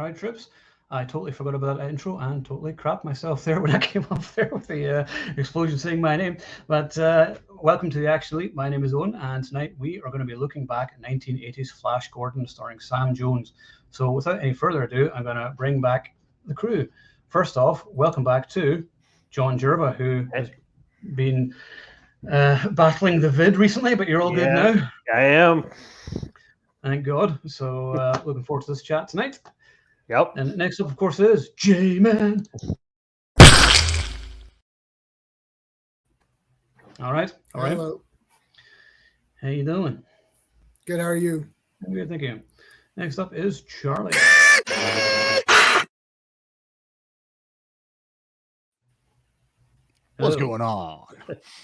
right, troops. I totally forgot about that intro and totally crapped myself there when I came up there with the explosion saying my name. But welcome to the Action-Flix. My name is Owen, and tonight we are going to be looking back at 1980s Flash Gordon starring Sam Jones. So without any further ado, I'm going to bring back the crew. First off, welcome back to John Jerva, who has been battling the vid recently, but you're all good now. I am. Thank God. So looking forward to this chat tonight. Yep. And next up, of course, is J-Man. All right. Hello. How you doing? Good. How are you? I'm good, thank you. Next up is Charlie. What's going on?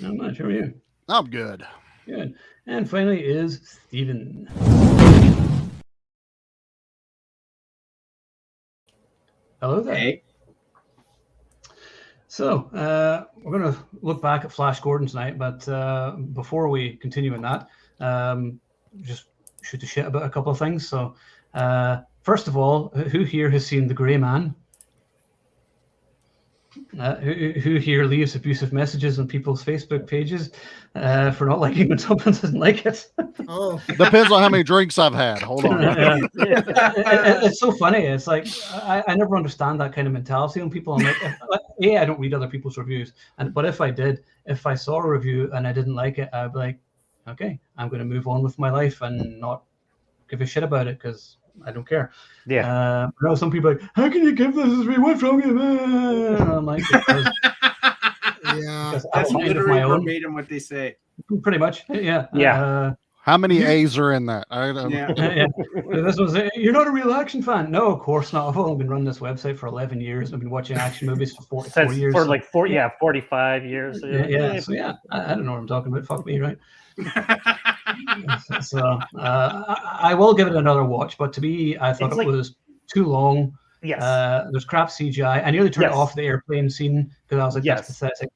I'm not sure you. I'm good. Good. And finally is Steven. Hello there. Hey. So we're going to look back at Flash Gordon tonight, but before we continue in that, just shoot the shit about a couple of things. So first of all, who here has seen The Grey Man? Who here leaves abusive messages on people's Facebook pages for not liking when someone doesn't like it? Oh, Depends on how many drinks I've had. Hold on. It's so funny. It's like I never understand that kind of mentality on people. I'm like, I don't read other people's reviews, but if I did, if I saw a review and I didn't like it, I'd be like, okay, I'm going to move on with my life and not give a shit about it because I don't care. Yeah. Some people are like, how can you give this as me? What's wrong with you? And I'm like, yeah. That's literally verbatim what they say. Pretty much. Yeah. Yeah. How many A's are in that? I don't know. Yeah. This was you're not a real action fan. No, of course not. I've only been running this website for 11 years. I've been watching action movies for 44 years. For like 45 years. Yeah. So yeah, I don't know what I'm talking about. Fuck me, right? So I will give it another watch, but to me, I thought it was too long. Yes. There's crap CGI. I nearly turned it off the airplane scene because I was like, that's pathetic.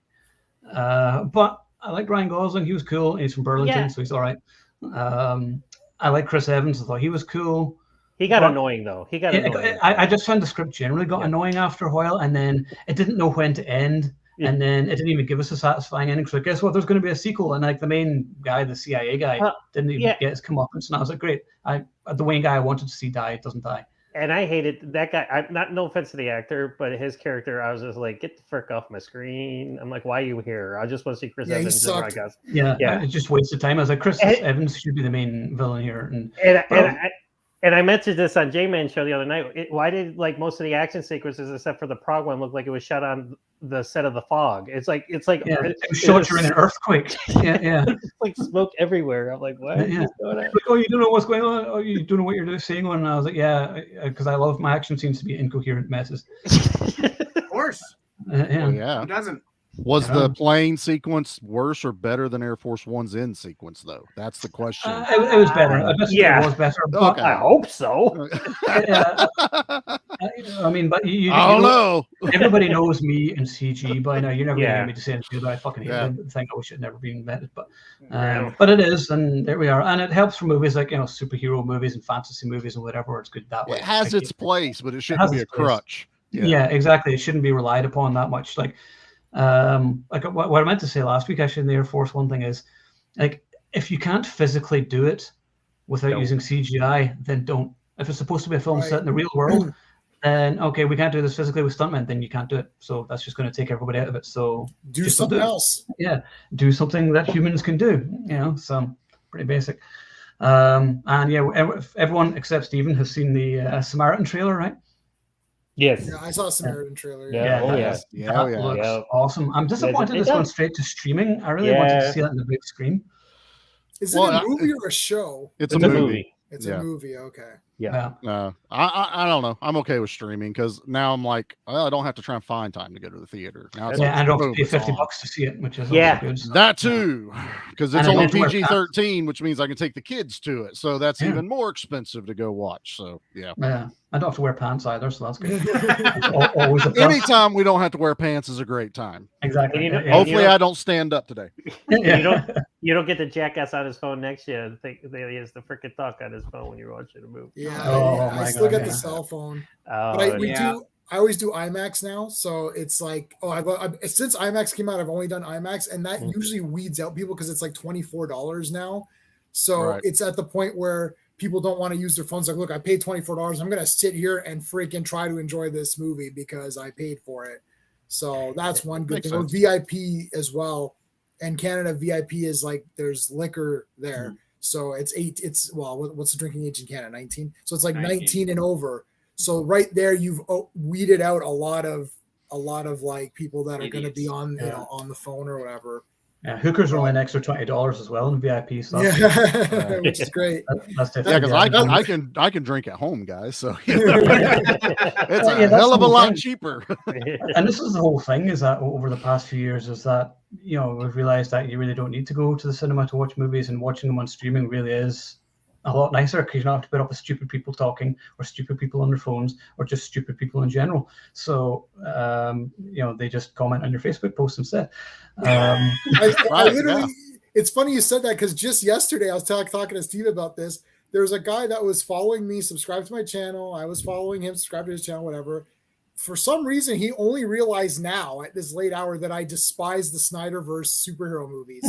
But I like Ryan Gosling. He was cool. He's from Burlington, so he's all right. I like Chris Evans. I thought he was cool. He got annoying though. I just found the script generally got annoying after a while, and then it didn't know when to end. Yeah. And then it didn't even give us a satisfying ending. So guess what? There's going to be a sequel, and like the main guy, the CIA guy, didn't even get his comeuppance. And I was like, great. The main guy I wanted to see die doesn't die. And I hated that guy. No offense to the actor, but his character, I was just like, get the frick off my screen. I'm like, why are you here? I just want to see Chris Evans. I guess. Yeah. It just wasted time. I was like, Chris Evans should be the main villain here. And I mentioned this on J-Man show the other night. Why did like most of the action sequences, except for the Prague one, look like it was shot on the set of The Fog? It's like it was shot during an earthquake. Yeah. It's like smoke everywhere. I'm like, what? Yeah. Going on? Like, oh, you don't know what's going on. Oh, you don't know what you're seeing on. And I was like, yeah, because I love my action scenes to be incoherent messes. Of course. Yeah. Who doesn't? Was the plane sequence worse or better than Air Force One's end sequence, though? That's the question. It was better. It was better. Okay. I hope so. I mean, but you don't know. Everybody knows me and CG by now. You never hear me to say anything about I fucking hate the thing. I wish it had never been invented, but it is, and there we are. And it helps for movies like superhero movies and fantasy movies and whatever. It's good that way. It has its place, but it shouldn't be a crutch. Yeah, exactly. It shouldn't be relied upon that much. Like what I meant to say last week, actually, in the Air Force One thing is, like, if you can't physically do it without using CGI, then don't. If it's supposed to be a film set in the real world, then okay, we can't do this physically with stuntmen, then you can't do it. So that's just going to take everybody out of it. So do something else. Yeah, do something that humans can do. So pretty basic. And everyone except Stephen has seen the Samaritan trailer, right? Yes. Yeah, I saw a Samaritan trailer. That looks awesome. I'm disappointed it's gone straight to streaming. I really wanted to see that in the big screen. Is it a movie or a show? It's a movie. It's a movie. Okay. Yeah. I don't know. I'm okay with streaming because now I'm like, I don't have to try and find time to go to the theater. Now it's and I don't have to pay $50 to see it, which is good. That too, because it's only PG-13, which means I can take the kids to it. So that's even more expensive to go watch. So yeah. I don't have to wear pants either, so that's good. Always a plus. Anytime we don't have to wear pants is a great time. Exactly. Hopefully, I don't stand up today. You don't get the jackass on his phone next year and think that he has the freaking talk on his phone when you're watching a movie. Yeah, Oh, I my still God, get the yeah. cell phone. Oh, But yeah. I always do IMAX now. So it's like, since IMAX came out, I've only done IMAX, and that usually weeds out people because it's like $24 now. So it's at the point where people don't want to use their phones. Like, look, I paid $24. I'm going to sit here and freaking try to enjoy this movie because I paid for it. So that's one good thing. Or VIP as well. And Canada VIP is like, there's liquor there. So what's the drinking age in Canada? 19. So it's like 19 and over. So right there, you've weeded out a lot of like people that are going to be on on the phone or whatever. Yeah, hookers are only an extra $20 as well in VIP stuff. Yeah, which is great. Because I can drink at home, guys. So it's a hell of a lot cheaper. And this is the whole thing: is that over the past few years, is that we've realized that you really don't need to go to the cinema to watch movies, and watching them on streaming really is a lot nicer because you don't have to put up with stupid people talking or stupid people on their phones or just stupid people in general. So they just comment on your Facebook post instead. I literally, it's funny you said that because just yesterday I was talking to Steve about this. There's a guy that was following me, subscribed to my channel. I was following him, subscribed to his channel, whatever. For some reason, he only realized now at this late hour that I despise the Snyderverse superhero movies.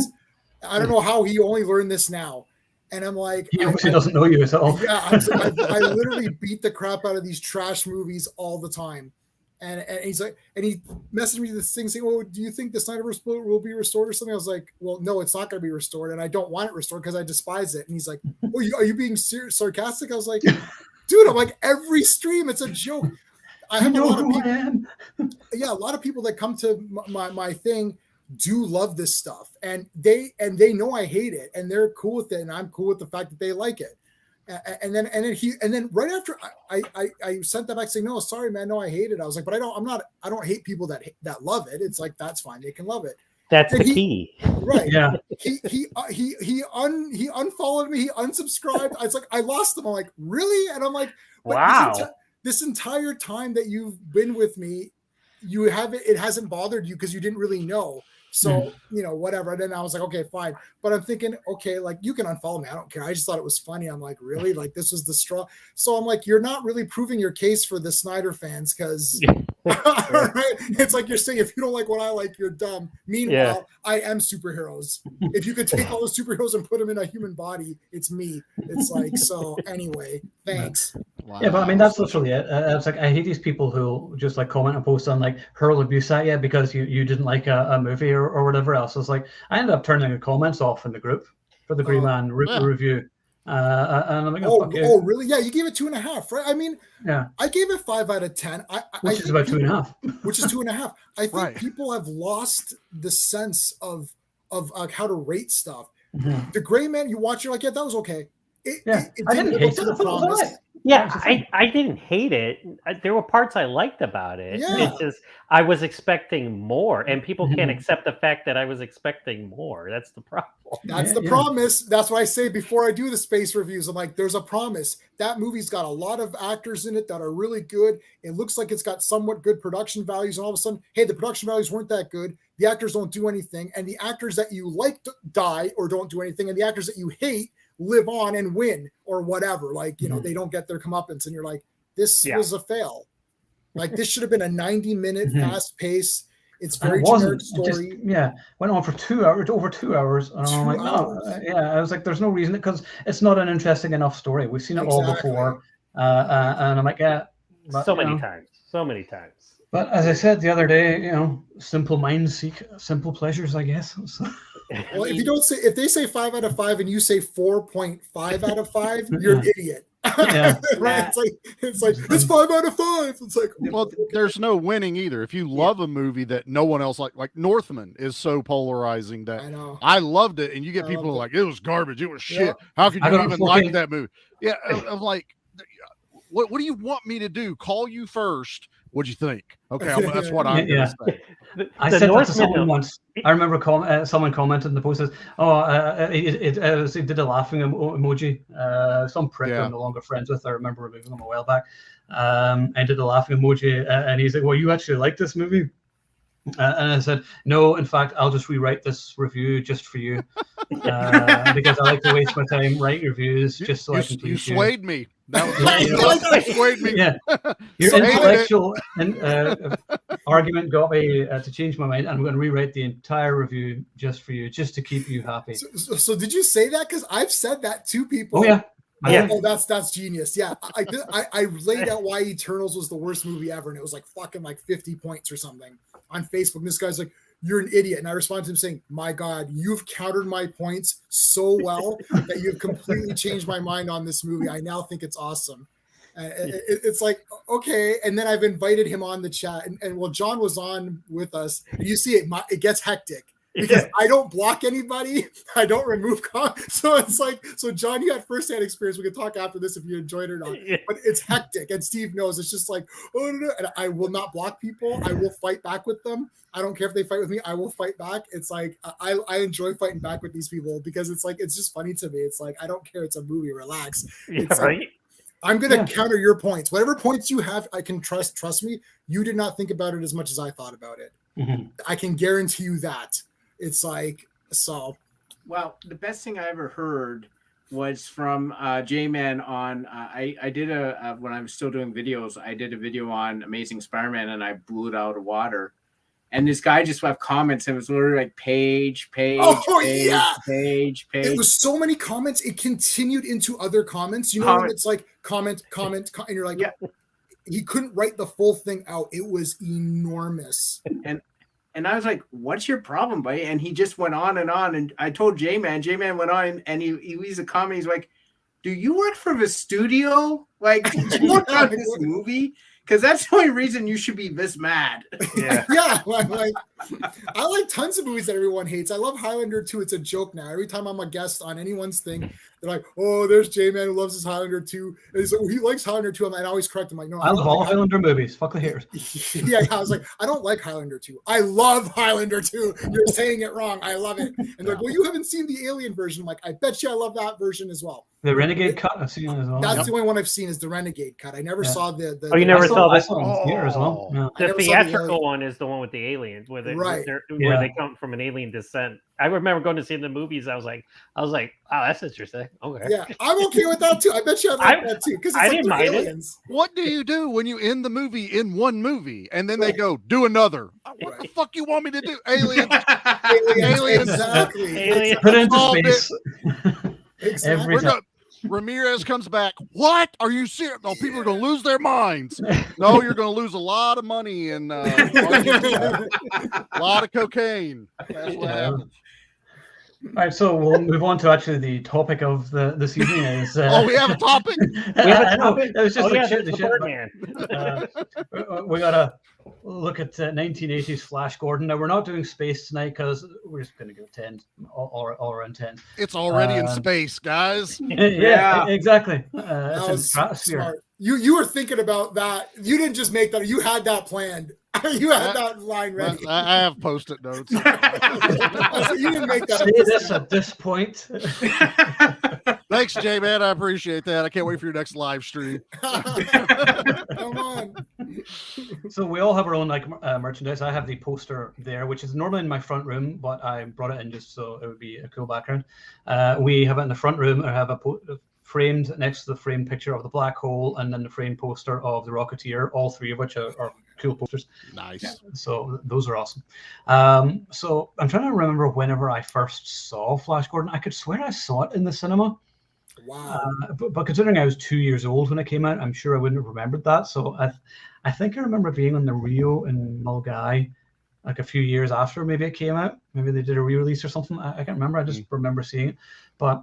I don't know how he only learned this now. And I'm like, he obviously doesn't know you at all. Yeah, I literally beat the crap out of these trash movies all the time. And he's like, and he messaged me this thing saying, "Oh, do you think the Snyderverse will be restored or something?" I was like, "Well, no, it's not going to be restored, and I don't want it restored because I despise it." And he's like, "Oh, are you being sarcastic?" I was like, "Dude, I'm like every stream, it's a joke." I have a lot of people. Yeah, a lot of people that come to my thing do love this stuff, and they know I hate it, and they're cool with it, and I'm cool with the fact that they like it. And then right after I sent that back saying, "No, sorry, man, no, I hate it." I was like, "But I don't hate people that love it. It's like that's fine, they can love it." That's the key, right? Yeah. He unfollowed me, he unsubscribed. I was like, I lost him. I'm like, really? And I'm like, wow. This entire time that you've been with me, it hasn't bothered you because you didn't really know. So, whatever. And then I was like, okay, fine. But I'm thinking, okay, like you can unfollow me. I don't care. I just thought it was funny. I'm like, really? Like this was the straw. So I'm like, you're not really proving your case for the Snyder fans because it's like you're saying, if you don't like what I like, you're dumb. Meanwhile, I am superheroes. If you could take all the superheroes and put them in a human body, it's me. It's like, so anyway, thanks. Wow. Yeah, but I mean, that's literally it. It's like, I hate these people who just like comment and post on like hurl abuse at you because you didn't like a movie or whatever else. It's like, I ended up turning the comments off in the group for the Green Man review. And I'm like, oh, really? Yeah, you gave it 2.5, right? I mean, yeah, I gave it 5 out of 10. Which is about 2.5. Which is 2.5. I think people have lost the sense of how to rate stuff. Mm-hmm. The Gray Man, you watch, you're like, yeah, that was okay. I didn't hate it. Yeah, I didn't hate it. There were parts I liked about it. Yeah. It's just I was expecting more, and people can't accept the fact that I was expecting more. That's the problem. That's the promise. That's what I say before I do the space reviews. I'm like, there's a promise. That movie's got a lot of actors in it that are really good. It looks like it's got somewhat good production values, and all of a sudden, hey, the production values weren't that good. The actors don't do anything, and the actors that you like die or don't do anything, and the actors that you hate live on and win or whatever. Like, they don't get their comeuppance, and you're like, this was a fail. Like, this should have been a 90-minute fast pace. It's very generic story. Went on for 2 hours, over 2 hours. And I'm like, no, I was like, there's no reason, because it's not an interesting enough story. We've seen it all before. And I'm like, but, so many times. But as I said the other day, simple minds seek simple pleasures, I guess. So. Well, if they say 5 out of 5 and you say 4.5 out of 5, you're an idiot. Yeah. Right? It's like it's 5 out of 5. It's like, well, there's no winning either. If you love a movie that no one else like Northman is so polarizing that I loved it, and you get people who are like, it was garbage, it was shit. How could you even like that movie? Yeah, I'm like, what do you want me to do? Call you first? What'd you think? Okay, that's what I'm going to say. I said that to someone once. I remember someone commented in the post says, it did a laughing emoji. Some prick I'm no longer friends with. I remember removing him a while back. I did a laughing emoji, and he's like, well, you actually like this movie? And I said, no, in fact, I'll just rewrite this review just for you. Because I like to waste my time writing reviews just so I can please you. You swayed me. That persuaded me. Yeah, your intellectual argument got me to change my mind. I'm going to rewrite the entire review just for you, just to keep you happy. So did you say that? Because I've said that to people. Oh yeah. Oh, that's genius. Yeah, I laid out why Eternals was the worst movie ever, and it was like fucking like 50 points or something on Facebook. And this guy's like, "You're an idiot," and I responded to him saying, "My God, you've countered my points so well that you've completely changed my mind on this movie. I now think it's awesome." It's like, okay, and then I've invited him on the chat, and well, John was on with us, and you see it gets hectic. Because I don't block anybody, I don't remove comments. So it's like, so John, you had firsthand experience. We can talk after this if you enjoyed it or not. But it's hectic, and Steve knows. It's just like, oh no, and I will not block people. I will fight back with them. I don't care if they fight with me. I will fight back. It's like I enjoy fighting back with these people because it's like it's just funny to me. It's like I don't care. It's a movie. Relax. It's right. Like, I'm gonna counter your points. Whatever points you have, I can trust. Trust me. You did not think about it as much as I thought about it. Mm-hmm. I can guarantee you that. It's like, so. Well, the best thing I ever heard was from J-Man on, I did when I was still doing videos, I did a video on Amazing Spider-Man and I blew it out of water. And this guy just left comments and it was literally like page. It was so many comments. It continued into other comments. You know, when it's like comment, and you're like, he couldn't write the full thing out. It was enormous. And I was like, "What's your problem, buddy?" And he just went on. And I told J-Man. J-Man went on, and he leaves a comment. He's like, "Do you work for the studio? Like, do you work on this movie? Because that's the only reason you should be this mad." Yeah, like I like tons of movies that everyone hates. I love Highlander 2. It's a joke now. Every time I'm a guest on anyone's thing, they're like, "Oh, there's J-Man who loves his Highlander 2." And he's like, he likes Highlander 2. I always correct him, like, "No, I love all Highlander movies. Fuck the haters." Yeah, I was like, "I don't like Highlander 2. I love Highlander 2. You're saying it wrong. I love it." And they're like, "Well, you haven't seen the Alien version." I'm like, "I bet you I love that version as well." The Renegade cut I've seen as well. That's the only one I've seen is the Renegade cut. I never saw the Oh, you never saw this one here as well. No. The theatrical one is the one with the aliens, where they come from an alien descent. I remember going to see the movies. I was like, "Oh, that's interesting." Okay. Yeah, I'm okay with that too. I bet you I like that too because I didn't mind aliens. What do you do when you end the movie in one movie and then they go do another? What the fuck you want me to do? Aliens. Exactly. Aliens. Put into space. Exactly. Every time. Ramirez comes back. What? Are you serious? No, people are going to lose their minds. No, you're going to lose a lot of money and a lot of cocaine. That's what happens. All right, so we'll move on to actually the topic of this evening. Is we have a topic. I know it was just like shit. We gotta look at 1980s Flash Gordon. Now we're not doing space tonight because we're just going to go 10, all around 10. It's already in space, guys. Yeah, exactly. That was smart. You were thinking about that. You didn't just make that. You had that planned. You had that line ready. I have Post-it notes. You didn't make that. Say this at this point. Thanks, J-Man. I appreciate that. I can't wait for your next live stream. Come on. So we all have our own merchandise. I have the poster there, which is normally in my front room, but I brought it in just so it would be a cool background. We have it in the front room. I have a framed next to the framed picture of the black hole, and then the framed poster of the Rocketeer. All three of which are cool posters. Nice. So those are awesome. So I'm trying to remember whenever I first saw Flash Gordon. I could swear I saw it in the cinema. Wow. But considering I was 2 years old when it came out, I'm sure I wouldn't have remembered that. So I think I remember being on the Rio in Mulgai like a few years after maybe it came out. Maybe they did a re-release or something. I can't remember. I just remember seeing it. But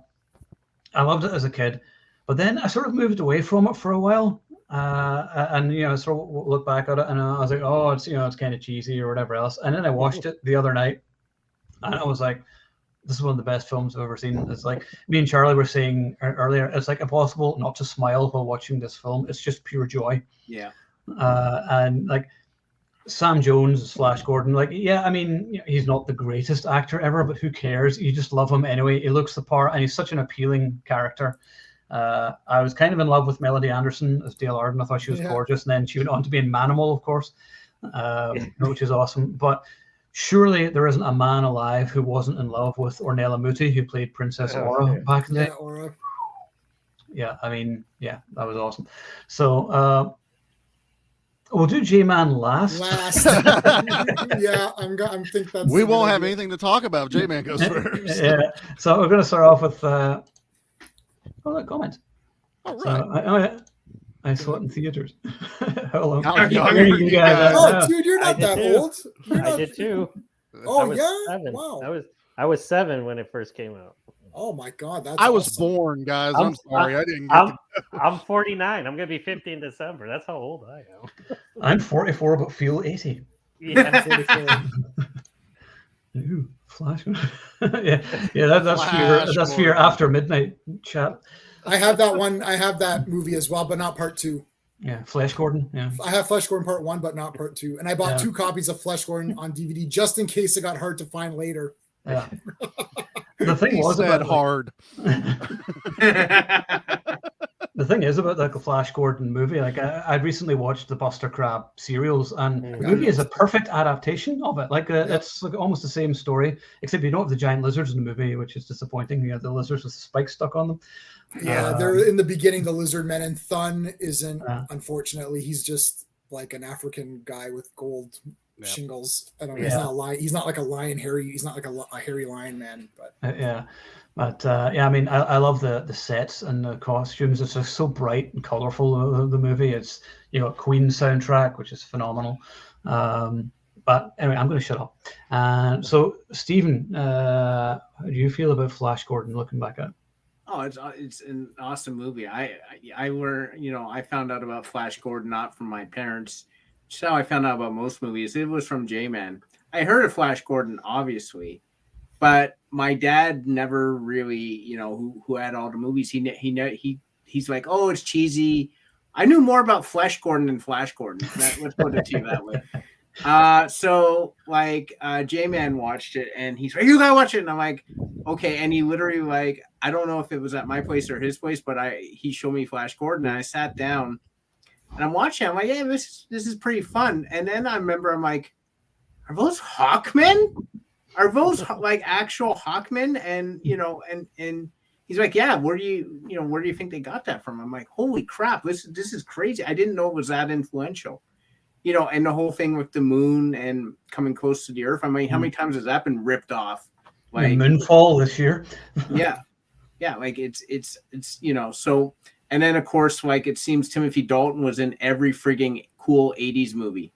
I loved it as a kid. But then I sort of moved away from it for a while. And sort of look back at it, and I was like, "Oh, it's it's kind of cheesy or whatever else." And then I watched it the other night, and I was like, "This is one of the best films I've ever seen." It's like me and Charlie were saying earlier. It's like impossible not to smile while watching this film. It's just pure joy. Yeah. And like Sam Jones as Flash Gordon, I mean, he's not the greatest actor ever, but who cares? You just love him anyway. He looks the part, and he's such an appealing character. I was kind of in love with Melody Anderson as Dale Arden. I thought she was gorgeous, and then she went on to be in Manimal, of course, which is awesome. But surely there isn't a man alive who wasn't in love with Ornella Muti, who played Princess Aura back in the day. yeah, I mean, yeah, that was awesome. So we'll do J-Man last. Yeah, I'm think that's. We won't have anything to talk about. J-Man goes first. Yeah. So we're going to start off with that comment. All right. So, I saw it in theaters. Hello. You guys. Oh, dude, you're not that old. I did too. Oh, yeah. 7. Wow. I was 7 when it first came out. Oh my God, that's I was awesome. born, guys. I'm sorry, I didn't. I'm 49. I'm gonna be 50 in December. That's how old I am. I'm 44, but feel 80. Yeah, I'm 44. Ooh, Flash. yeah. That's for your after midnight chat. I have that one. I have that movie as well, but not part 2. Yeah, Flash Gordon. Yeah, I have Flash Gordon part 1, but not part 2. And I bought 2 copies of Flash Gordon on DVD just in case it got hard to find later. Yeah. The thing was that hard. The thing is about like a Flash Gordon movie. Like I'd recently watched the Buster Crab serials, and the movie is a perfect adaptation of it. Like it's like almost the same story, except you don't have the giant lizards in the movie, which is disappointing. You have the lizards with spikes stuck on them. Yeah, they're in the beginning, the Lizardmen, and Thun isn't. Unfortunately, he's just like an African guy with gold shingles. I don't know. He's not a lion. He's not like a lion hairy. He's not like a hairy lion man. But I mean, I love the sets and the costumes. It's just so bright and colorful. The movie. It's Queen soundtrack, which is phenomenal. But anyway, I'm going to shut up. So Stephen, how do you feel about Flash Gordon looking back at it? Oh, it's an awesome movie. I found out about Flash Gordon not from my parents. That's how I found out about most movies. It was from J-Man. I heard of Flash Gordon, obviously, but my dad never really, who had all the movies. He's like, oh, it's cheesy. I knew more about Flash Gordon than Flash Gordon. Let's put it to you that way. So J-Man watched it and he's like, you gotta watch it. And I'm like, okay. And he literally I don't know if it was at my place or his place, but he showed me Flash Gordon and I sat down and I'm watching. I'm like, yeah, this is pretty fun. And then I remember I'm like, are those Hawkmen? Are those actual Hawkmen? And and he's like, yeah. Where do you think they got that from? I'm like, holy crap, this is crazy. I didn't know it was that influential. And the whole thing with the moon and coming close to the Earth. I mean, how many times has that been ripped off? Moonfall this year. yeah. It's so. And then of course, it seems Timothy Dalton was in every frigging cool 80s movie,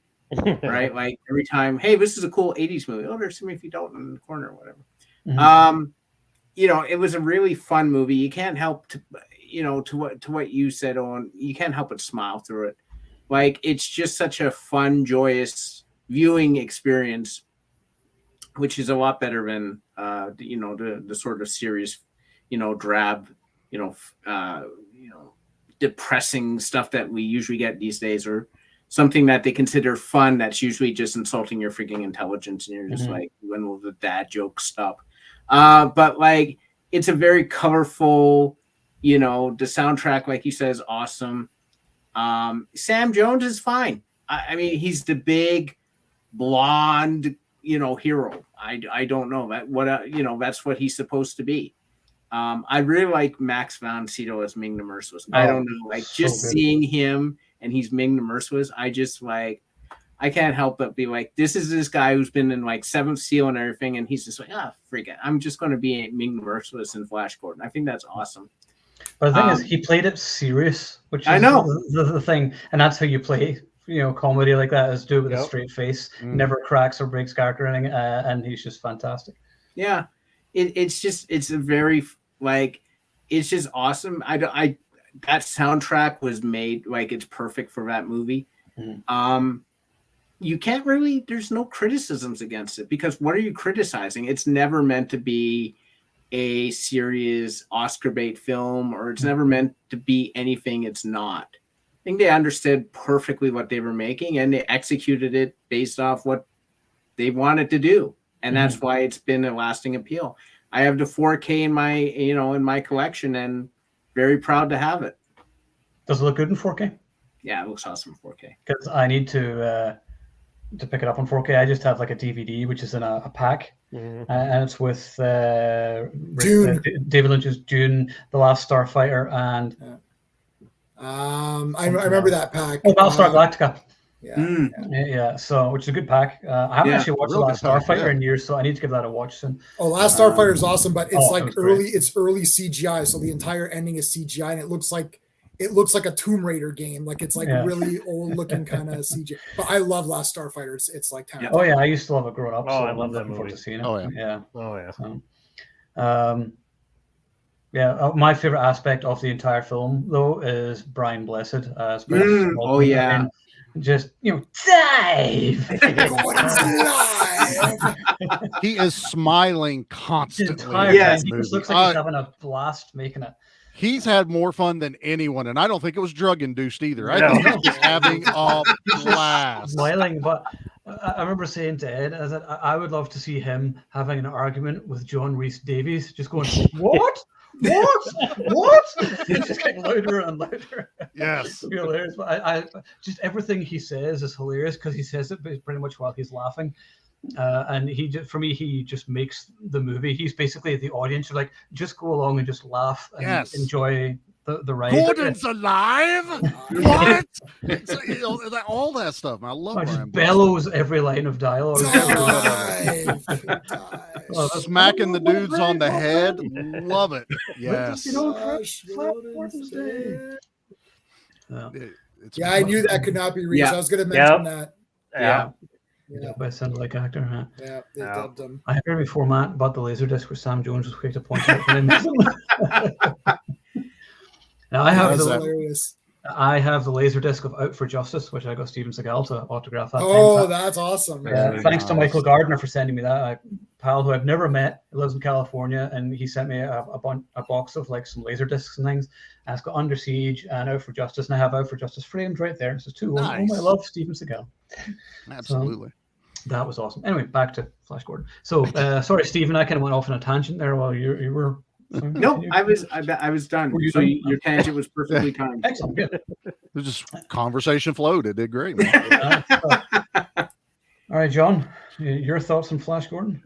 right? Like every time, hey, this is a cool 80s movie. Oh, there's Timothy Dalton in the corner or whatever. Mm-hmm. It was a really fun movie. You can't help to what you said, Owen. You can't help but smile through it. It's just such a fun, joyous viewing experience, which is a lot better than the sort of serious, drab, depressing stuff that we usually get these days, or something that they consider fun that's usually just insulting your freaking intelligence, and you're just when will the dad jokes stop? But it's a very colorful, the soundtrack, like you said, is awesome. Sam Jones is fine. I mean, he's the big blonde, hero. I don't know that's what he's supposed to be. I really like Max von Sydow as Ming the Merciless. I don't know, seeing him and he's Ming the Merciless. I just I can't help but be like, this is this guy who's been in Seventh Seal and everything, and he's just like, freak it, I'm just going to be Ming the Merciless in Flash Gordon. I think that's awesome. But the thing is, he played it serious, which is I know the thing, and that's how you play, comedy like that, is do it with a straight face, never cracks or breaks character or anything, and he's just fantastic. Yeah, it's a very it's just awesome. That soundtrack was made it's perfect for that movie. Mm-hmm. You can't really. There's no criticisms against it, because what are you criticizing? It's never meant to be a serious Oscar bait film, or it's never meant to be anything it's not. I think they understood perfectly what they were making, and they executed it based off what they wanted to do, and that's why it's been a lasting appeal. I have the 4K in my in my collection, and very proud to have it. Does it look good in 4K? Yeah, it looks awesome in 4K. Because I need to pick it up on 4K. I just have a DVD, which is in a pack. and it's with Dune. David Lynch's Dune, The Last Starfighter, and I remember that pack. Battlestar Galactica. Yeah. So which is a good pack. I haven't actually watched The Last Starfighter in years, so I need to give that a watch soon. Oh, Last Starfighter is awesome, but it's early CGI, so the entire ending is CGI, and it looks like a Tomb Raider game. Like it's like really old looking kind of CGI. But I love Last Starfighter. It's like kind of I used to love it growing up. So I love that movie. To seeing it. So, my favorite aspect of the entire film though is Brian Blessed as just dive. He is smiling constantly. He just looks like he's having a blast making it. He's had more fun than anyone, and I don't think it was drug induced either. I think he's just having a blast. Smiling, but I remember saying to Ed, I would love to see him having an argument with John Rhys Davies, just going, what? What? It's just getting louder and louder. Yes. It's hilarious. But I just everything he says is hilarious because he says it pretty much while he's laughing. And he just makes the movie. He's basically the audience. You're like, just go along and just laugh and enjoy the ride. Gordon's alive. What? All that stuff. I love it. Just bellows every line of dialogue. Smacking the dudes on the head. Love it. Yes. I knew that could not be reached. I was going to mention that. By sound like actor, huh? Yeah, they dubbed him. I heard before Matt bought the Laserdisc where Sam Jones was quick to point out. Now I have the Laserdisc of Out for Justice, which I got Steven Seagal to autograph that. That's awesome. Thanks to Michael Gardner for sending me that. A pal who I've never met, he lives in California, and he sent me a box of like some Laserdiscs and things. And it's got Under Siege and Out for Justice, and I have Out for Justice framed right there. It says two. Nice. Oh, I love Steven Seagal. Absolutely. So, that was awesome. Anyway, back to Flash Gordon. So, sorry, Stephen, I kind of went off on a tangent there while you were. No, I was done. So your tangent was perfectly timed. Excellent. Good. It just conversation flowed. It did great, man. All right, John, your thoughts on Flash Gordon?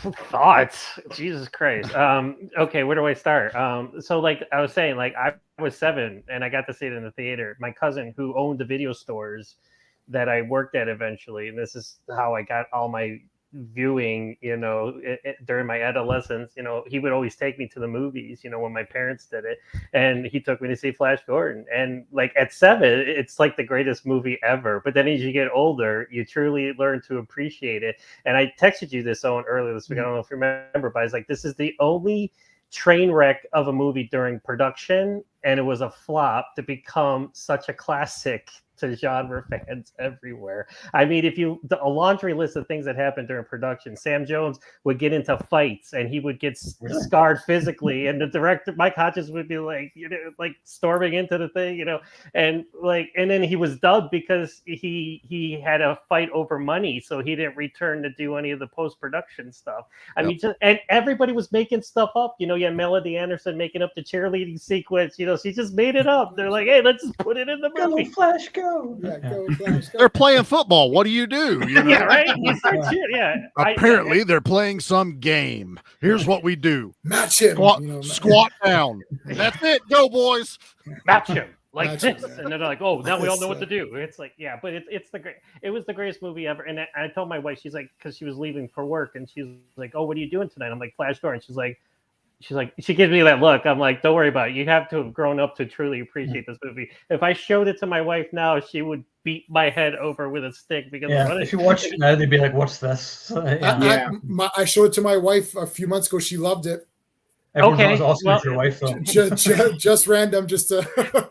Thoughts? Jesus Christ. Okay, where do I start? So like I was saying, like I was 7 and I got to see it in the theater. My cousin who owned the video stores that I worked at eventually, and this is how I got all my viewing, during my adolescence, he would always take me to the movies, when my parents did it, and he took me to see Flash Gordon. And like at 7, it's like the greatest movie ever. But then as you get older, you truly learn to appreciate it. And I texted you this on earlier this week. I don't know if you remember, but I was like, this is the only train wreck of a movie during production, and it was a flop to become such a classic to genre fans everywhere. I mean, a laundry list of things that happened during production. Sam Jones would get into fights and he would get scarred physically, and the director Mike Hodges would be like, like storming into the thing, and then he was dubbed because he had a fight over money, so he didn't return to do any of the post-production stuff. I mean, and everybody was making stuff up. You had Melody Anderson making up the cheerleading sequence. She just made it up. They're like, hey, let's just put it in the movie. Go Flash, go. Go Flash, go. They're playing football. What do? Yeah, right. Apparently, they're playing some game. Here's what we do: match him. Squat down. That's it. Go, boys. Match him like this, and then they're like, "Oh, now we all know what to do." It's like, yeah, but it was the greatest movie ever. And I told my wife, she's like, because she was leaving for work, and she's like, "Oh, what are you doing tonight?" I'm like, "Flash Gordon." She gives me that look. I'm like, don't worry about it. You have to have grown up to truly appreciate this movie. If I showed it to my wife now, she would beat my head over with a stick because if you watch it now, they'd be like, "What's this?" I showed it to my wife a few months ago. She loved it. Everyone was awesome with your wife, though. Just random, just to.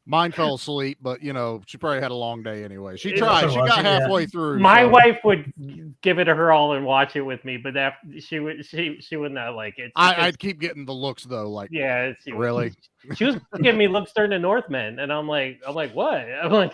Mine fell asleep, but she probably had a long day anyway. She tried. She got halfway through. My wife would give it her all and watch it with me, but she would not like it. I'd keep getting the looks though, like really. She was giving me looks during the Northmen, and I'm like, what? I'm like,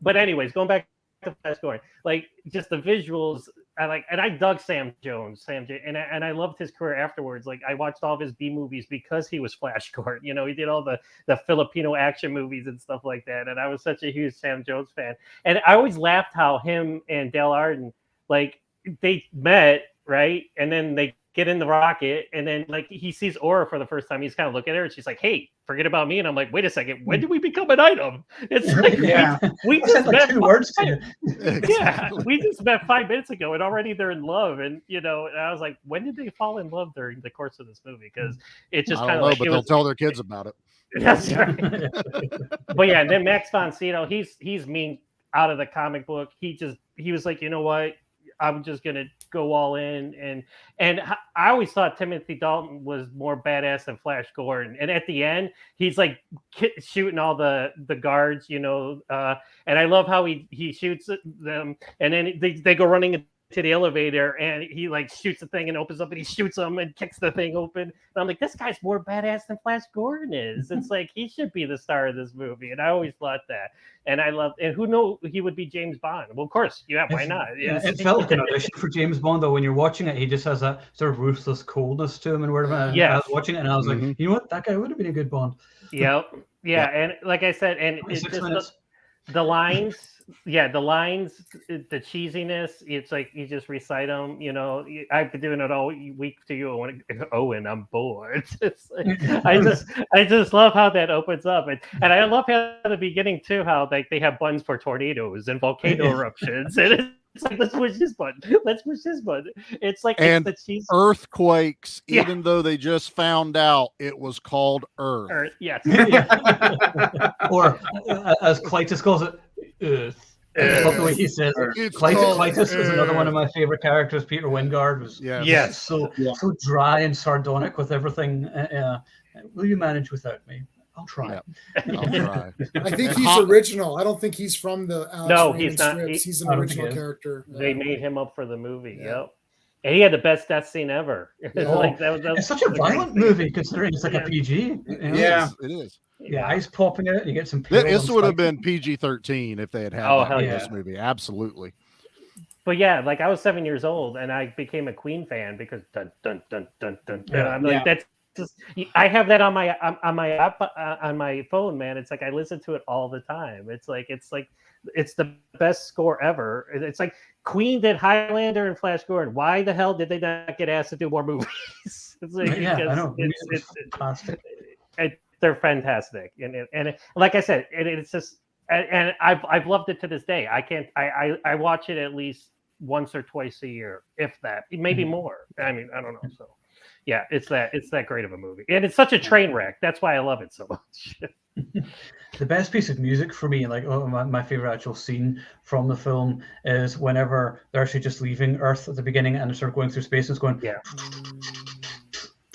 but anyways, going back to Flash Gordon, like just the visuals. I dug Sam Jones, and I loved his career afterwards. Like I watched all of his B movies because he was Flash Gordon. He did all the Filipino action movies and stuff like that. And I was such a huge Sam Jones fan. And I always laughed how him and Dale Arden, like they met right? And then they get in the rocket, and then like he sees Aura for the first time. He's kind of looking at her, and she's like, "Hey, forget about me." And I'm like, "Wait a second, when did we become an item?" It's like we just met 2 words to you. Yeah, we just met 5 minutes ago, and already they're in love. And and I was like, when did they fall in love during the course of this movie? Because it just kind of like but they'll tell their kids about it. That's right. But yeah, and then Max von Sydow, he's mean out of the comic book. He was like, you know what? I'm just gonna go all in, and I always thought Timothy Dalton was more badass than Flash Gordon. And at the end, he's like shooting all the guards, and I love how he shoots them, and then they go running into the elevator, and he like shoots the thing and opens up, and he shoots them and kicks the thing open. And I'm like, this guy's more badass than Flash Gordon is. It's like he should be the star of this movie, and I always thought that. And I love, and who knew he would be James Bond? Well, of course, why not? It felt like an audition for James Bond, though. When you're watching it, he just has that sort of ruthless coldness to him, and whatever. I was watching it, and I was like, you know what, that guy would have been a good Bond. Yeah, and like I said, and it's just the lines, the lines, the cheesiness. It's like you just recite them. I've been doing it all week to you, and I'm bored. It's like, I just love how that opens up, and I love how at the beginning too, how like they have buttons for tornadoes and volcano eruptions, and it's like, let's push this button. Let's push this button. It's like and it's the cheese. Earthquakes, even though they just found out it was called Earth. Yes. Or as Clytus calls it, Earth. I love the way he says it. Clytus is another one of my favorite characters. Peter Wingard was so dry and sardonic with everything. Will you manage without me? I'll try. I'll try. I think he's original. I don't think he's from the Alex he's not. Strips. He's an original character. They made him up for the movie. Yep. And he had the best death scene ever. It's such a violent movie considering it's like a PG. It is. Yeah, eyes popping out. You get some. This would have been PG-13 if they had had this movie. Absolutely. But yeah, like I was 7 years old and I became a Queen fan because dun dun dun dun dun. And I'm like, that's just, I have that on my app on my phone, man. It's like I listen to it all the time. It's the best score ever. It's like Queen did Highlander and Flash Gordon. Why the hell did they not get asked to do more movies? It's like, I know. It's fantastic. They're fantastic, and like I said, it's just, and I've loved it to this day. I watch it at least once or twice a year, if that, maybe more. I mean, I don't know. So yeah, it's that great of a movie, and it's such a train wreck. That's why I love it so much. The best piece of music for me, like my favorite actual scene from the film, is whenever they're actually just leaving Earth at the beginning and they're sort of going through space and it's going. Yeah.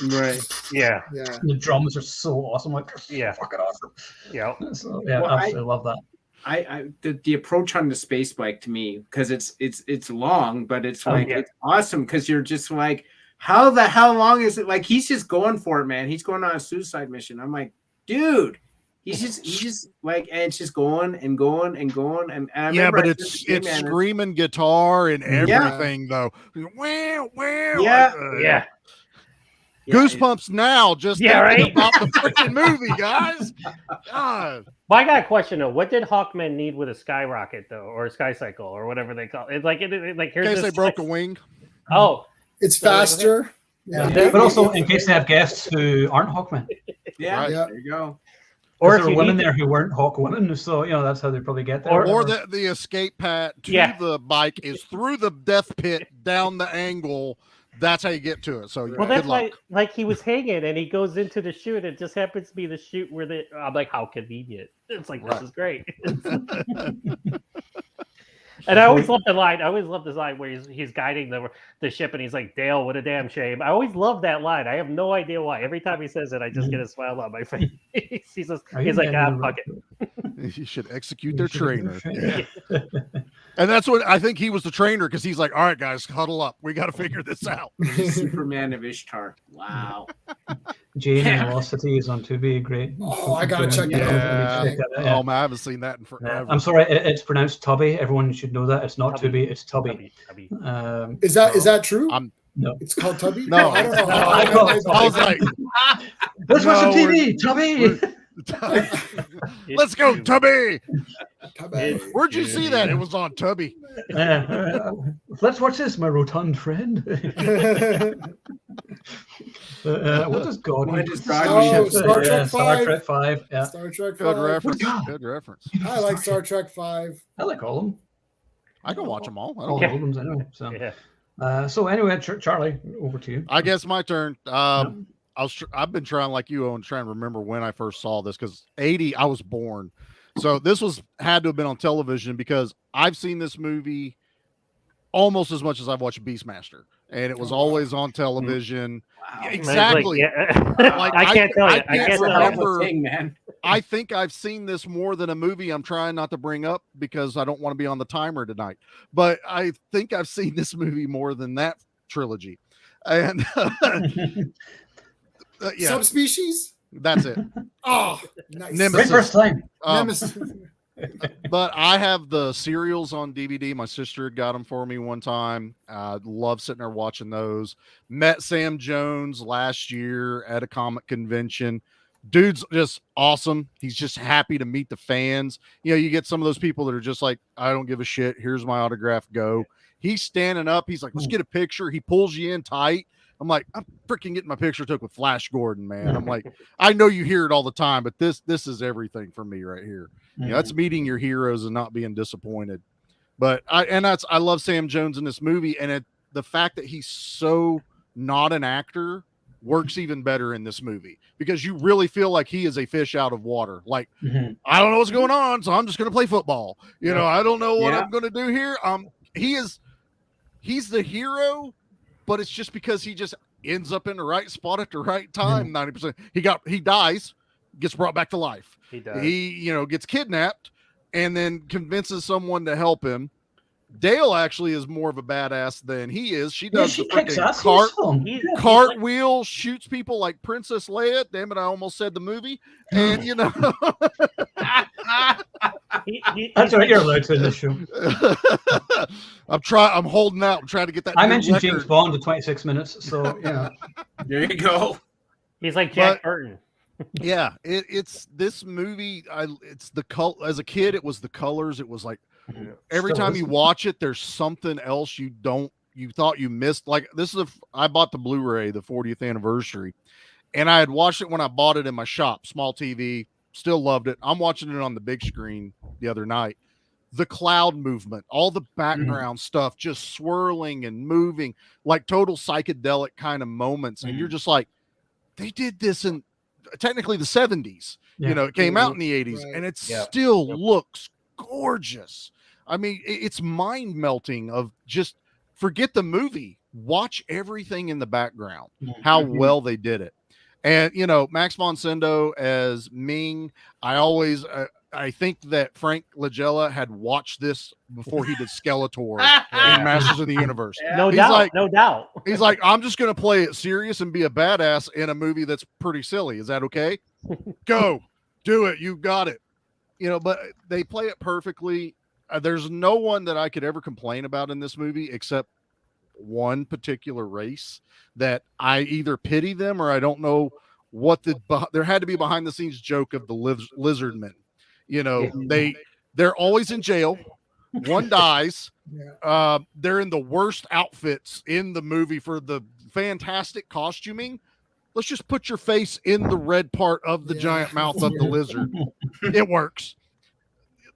Right. Yeah. The drums are so awesome. Like, fucking awesome. Yeah. So absolutely love that. The approach on the space bike to me, because it's long, but it's it's awesome because you're just like, how the hell long is it? Like he's just going for it, man. He's going on a suicide mission. I'm like, dude. He's just like, and it's just going and going and going. And but it's screaming guitar and everything though. Yeah. Goosebumps now, just thinking about the freaking movie, guys. God. Well, I got a question though. What did Hawkman need with a skyrocket though, or a sky cycle, or whatever they call it? Like here's in case they broke a wing. Oh, it's faster. But also in case they have guests who aren't Hawkmen. There you go. Or if there were women there who weren't Hawk women, so that's how they probably get there. Or the escape path to the bike is through the death pit down the angle. That's how you get to it. So that's why, like he was hanging and he goes into the chute. It just happens to be the chute where I'm like, how convenient. It's like, this is great. And I always love the line. I always love this line where he's guiding the ship and he's like, Dale, what a damn shame. I always love that line. I have no idea why. Every time he says it, I just get a smile on my face. He's like, fuck it. You should execute their trainer. And that's what I think he was the trainer because he's like, all right, guys, huddle up. We got to figure this out. Superman of Ishtar. Wow. Jane and Velocity is on Tubi. Great. Oh, I got to check that out. Oh, man, I haven't seen that in forever. I'm sorry. It's pronounced Tubby. Everyone should know that. It's not Tubi. It's Tubby. Is that true? No. It's called Tubby? No. I don't know. I was like, let's watch some TV. Tubby. Let's go, Tubby. Where'd you see that? It was on Tubby. let's watch this, my rotund friend. What does God? Star Trek 5. Star Trek 5. Yeah. Star Trek 5. Good reference. Good reference. I like Star Trek 5. I like all of them. I can watch them all. All of them anyway. So, so anyway, Charlie, over to you. I guess my turn. I've been trying, like you, Owen, trying to remember when I first saw this, because 80, I was born. So this had to have been on television, because I've seen this movie almost as much as I've watched Beastmaster, and it was always on television. Wow. Exactly. Like, I can't tell you. I can't remember. Man. I think I've seen this more than a movie I'm trying not to bring up because I don't want to be on the timer tonight. But I think I've seen this movie more than that trilogy. And Subspecies? That's it. Oh, nice. Nemesis. First time. Nemesis. But I have the serials on DVD. My sister got them for me one time. Love sitting there watching those. Met Sam Jones last year at a comic convention. Dude's just awesome. He's just happy to meet the fans. You know, you get some of those people that are just like, I don't give a shit. Here's my autograph. Go. He's standing up. He's like, let's get a picture. He pulls you in tight. I'm like, I'm freaking getting my picture took with Flash Gordon, man. I'm like, I know you hear it all the time, but this is everything for me right here. You know, that's meeting your heroes and not being disappointed. But I love Sam Jones in this movie, and the fact that he's so not an actor works even better in this movie, because you really feel like he is a fish out of water. Like, I don't know what's going on, so I'm just going to play football. You know, I don't know what I'm going to do here. He's the hero, but it's just because he just ends up in the right spot at the right time. 90%. He dies, gets brought back to life. He does. He, gets kidnapped and then convinces someone to help him. Dale actually is more of a badass than he is. She does the freaking cartwheel, shoots people like Princess Leia. Damn it, I almost said the movie. And that's what you're allowed to in this show. I'm holding out. I'm trying to get that. I mentioned James Bond in 26 minutes, so yeah. There you go. He's like Jack Burton. Yeah, it's this movie. It's the as a kid, it was the colors. It was like every time you watch it, there's something else you thought you missed. Like I bought the Blu-ray, the 40th anniversary, and I had watched it when I bought it in my shop, small TV. Still loved it. I'm watching it on the big screen the other night. The cloud movement, all the background stuff, just swirling and moving, like total psychedelic kind of moments, and you're just like, they did this in technically the 70s. It came out in the 80s, and it still looks gorgeous. I mean, it's mind melting. Of just forget the movie, watch everything in the background, how well they did it. And Max von Sydow as Ming, I think that Frank Langella had watched this before he did Skeletor in Masters of the Universe. No doubt. He's like, I'm just going to play it serious and be a badass in a movie that's pretty silly. Is that okay? Go, do it. You got it. But they play it perfectly. There's no one that I could ever complain about in this movie except one particular race that I either pity them or I don't know what there had to be behind the scenes joke of the Lizardmen. They're always in jail. One dies. They're in the worst outfits in the movie for the fantastic costuming. Let's just put your face in the red part of the giant mouth of the lizard. It works.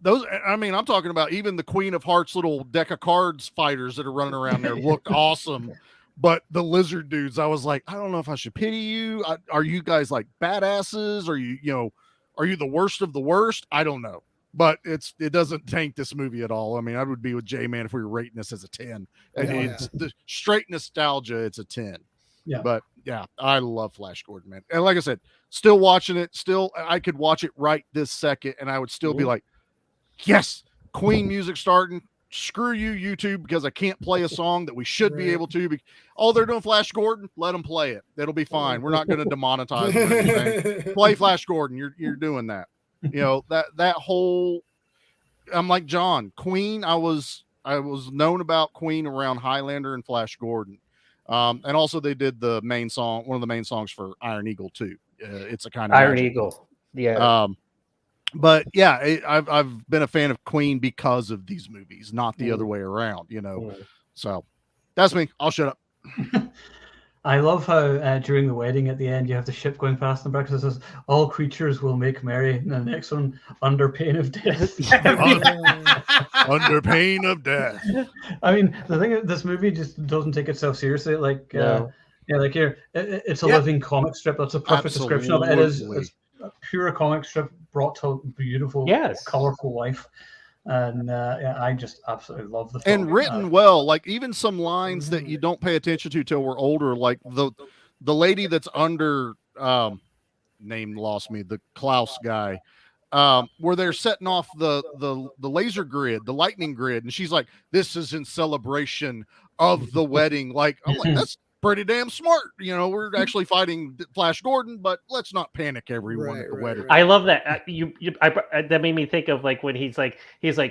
I'm talking about even the Queen of Hearts little deck of cards fighters that are running around there looked awesome. But the lizard dudes, I was like, I don't know if I should pity you. Are you guys like badasses? Are you the worst of the worst? I don't know. But it doesn't tank this movie at all. I mean, I would be with J-Man if we were rating this as a 10. It's the straight nostalgia, it's a 10. Yeah. But yeah, I love Flash Gordon, man. And like I said, still watching it. I could watch it right this second, and I would still be like, yes, Queen music starting. Screw you, YouTube, because I can't play a song that we should be able to. They're doing Flash Gordon. Let them play it. It'll be fine. We're not going to demonetize them or anything. Play Flash Gordon. You're doing that. That whole. I'm like John. Queen. I was known about Queen around Highlander and Flash Gordon, and also they did the main song, one of the main songs for Iron Eagle too. It's a kind of Iron Eagle. Yeah. But yeah, I've been a fan of Queen because of these movies, not the other way around. So that's me. I'll shut up. I love how during the wedding at the end you have the ship going past the because it says all creatures will make merry, and the next one under pain of death. Under pain of death. I mean, the thing is, this movie just doesn't take itself seriously. Like, yeah, like here, it's a living comic strip. That's a perfect description of it. It's a pure comic strip brought to beautiful, colorful life. And I just absolutely love the film. And written well, like even some lines that you don't pay attention to till we're older, like the lady that's under name lost me, the Klaus guy, where they're setting off the laser grid, the lightning grid, and she's like, "This is in celebration of the wedding." Like, I'm like, that's pretty damn smart. You know, we're actually fighting Flash Gordon, but let's not panic everyone at the wedding. I love that. That made me think of like when he's like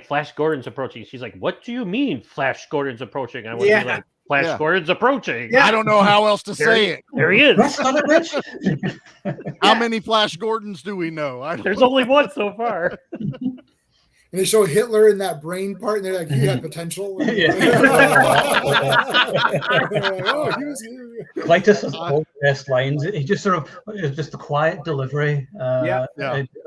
Flash Gordon's approaching. She's like, "What do you mean Flash Gordon's approaching?" I want to be like, Flash Gordon's approaching. Yeah. I don't know how else to say it. There he is. How many Flash Gordons do we know? There's only one so far. And they show Hitler in that brain part, and they're like, "He had potential." Like this is all the best lines. He just sort of it's just the quiet delivery. I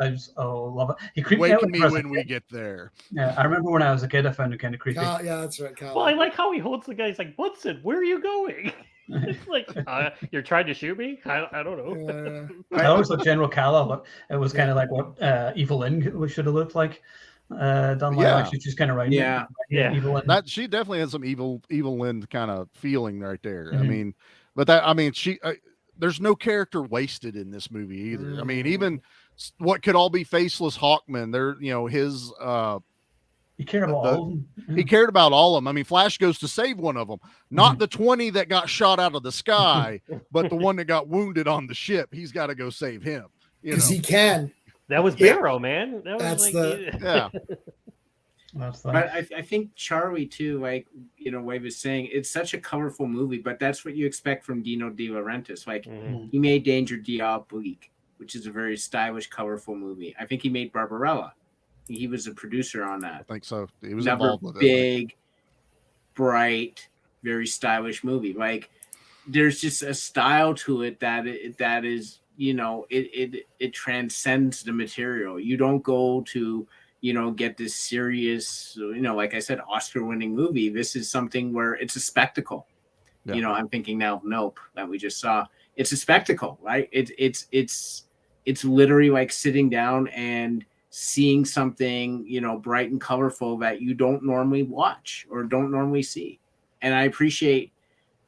just love it. He creeped Wake me when we get there. Yeah, I remember when I was a kid, I found it kind of creepy. Yeah, that's right. Well, I like how he holds the guy. He's like, "Woodson, where are you going?" It's like, you're trying to shoot me? I don't know. I always thought General Kala, but it was kind of like what Evil Lynn should have looked like. Done live action, she's kind of right. Evil Lynn. That she definitely has some evil Lynn kind of feeling right there. I mean, but she there's no character wasted in this movie either. I mean, even what could all be faceless Hawkman, there, you know, his he cared about all of them. He cared about all of them. I mean, Flash goes to save one of them, not the 20 that got shot out of the sky, but the one that got wounded on the ship. He's got to go save him because he can. That was Barrow, man. That's But I think Charlie too, like, you know, Wade was saying, it's such a colorful movie, but that's what you expect from Dino De Laurentiis. Like, he made Danger Diabolique, which is a very stylish, colorful movie. I think he made Barbarella. He was a producer on that. I think so. He was another involved with it. Big, bright, very stylish movie. Like, there's just a style to it that is, you know, it transcends the material. You don't go to, you know, get this serious, you know, like I said, Oscar-winning movie. This is something where it's a spectacle. Yeah. You know, I'm thinking now of Nope that we just saw. It's a spectacle, right? It's literally like sitting down and seeing something, you know, bright and colorful that you don't normally watch or don't normally see. And I appreciate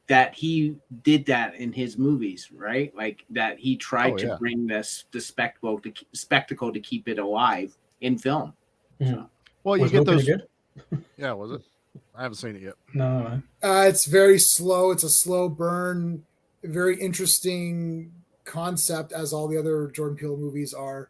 that he did that in his movies, right? Like that he tried to bring the spectacle to keep it alive in film. So. Well, you get those. Yeah, was it? I haven't seen it yet. No. It's very slow. It's a slow burn. Very interesting concept, as all the other Jordan Peele movies are.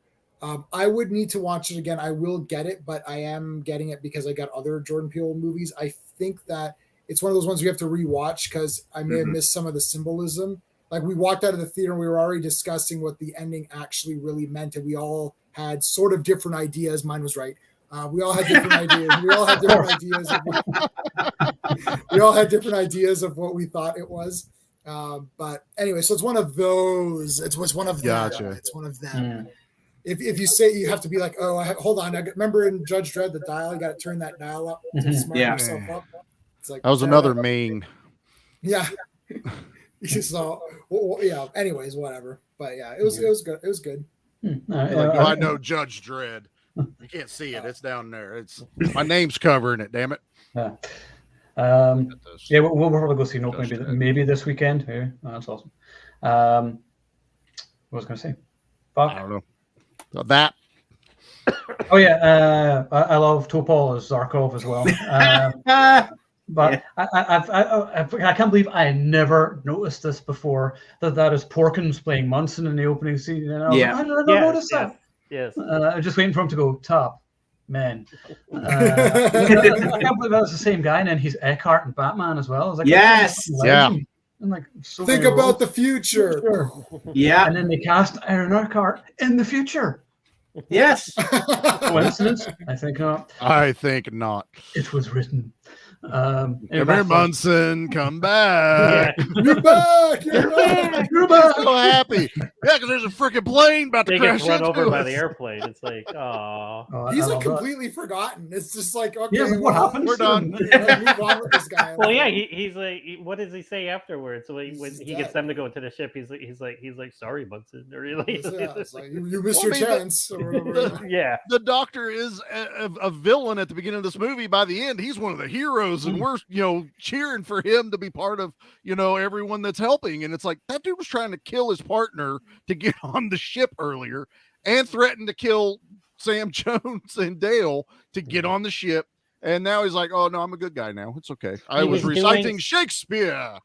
I would need to watch it again. I will get it, but I am getting it because I got other Jordan Peele movies. I think that it's one of those ones you have to rewatch because I may have missed some of the symbolism. Like we walked out of the theater and we were already discussing what the ending actually really meant, and we all had sort of different ideas. Mine was right. We all had different ideas. We all had different ideas. We all had different ideas of what we thought it was. But anyway, so it's one of those. It's one of them. Gotcha. It's one of them. If you say you have to be like, hold on. I remember in Judge Dredd, the dial, you got to turn that dial up to smart yourself up. It's like that was another main. Yeah. So anyways, whatever. But yeah, it was good. It was good. I know Judge Dredd. You can't see it. It's down there. It's my name's covering it. Damn it. Yeah. We'll probably go see Nope maybe this weekend. Yeah, that's awesome. What was I going to say? Bob? I don't know. That. Oh yeah, I love Topol as Zarkov as well. But I can't believe I never noticed this before. That is Porkins playing Munson in the opening scene. And I never noticed that. Yes. I'm just waiting for him to go top man. I can't believe that was the same guy, and then he's Eckhart and Batman as well. I was like, yes, yeah. I'm like, think about the future. Yeah, and then they cast Aaron Eckhart in the future. Yes. Coincidence? I think not. I think not. It was written. Come here, Munson, come back. Yeah. You're back. You're back. You're back. So happy. Yeah, because there's a freaking plane about to They crash get run into over by us. the airplane. It's like, oh. He's like completely forgotten. It's just like, okay, Yeah, what happened? We're done. Let's move on with this guy. Well, yeah, he's like, what does he say afterwards? So when he gets them to go into the ship, he's like, sorry, Bunsen. Or It's like, you missed your chance. Yeah, the Doctor is a villain at the beginning of this movie. By the end, he's one of the heroes, and we're cheering for him to be part of everyone that's helping. And it's like that dude was trying to kill his partner to get on the ship earlier, and threatened to kill Sam Jones and Dale to get on the ship. And now he's like, oh no, I'm a good guy now. It's okay. I was reciting Shakespeare.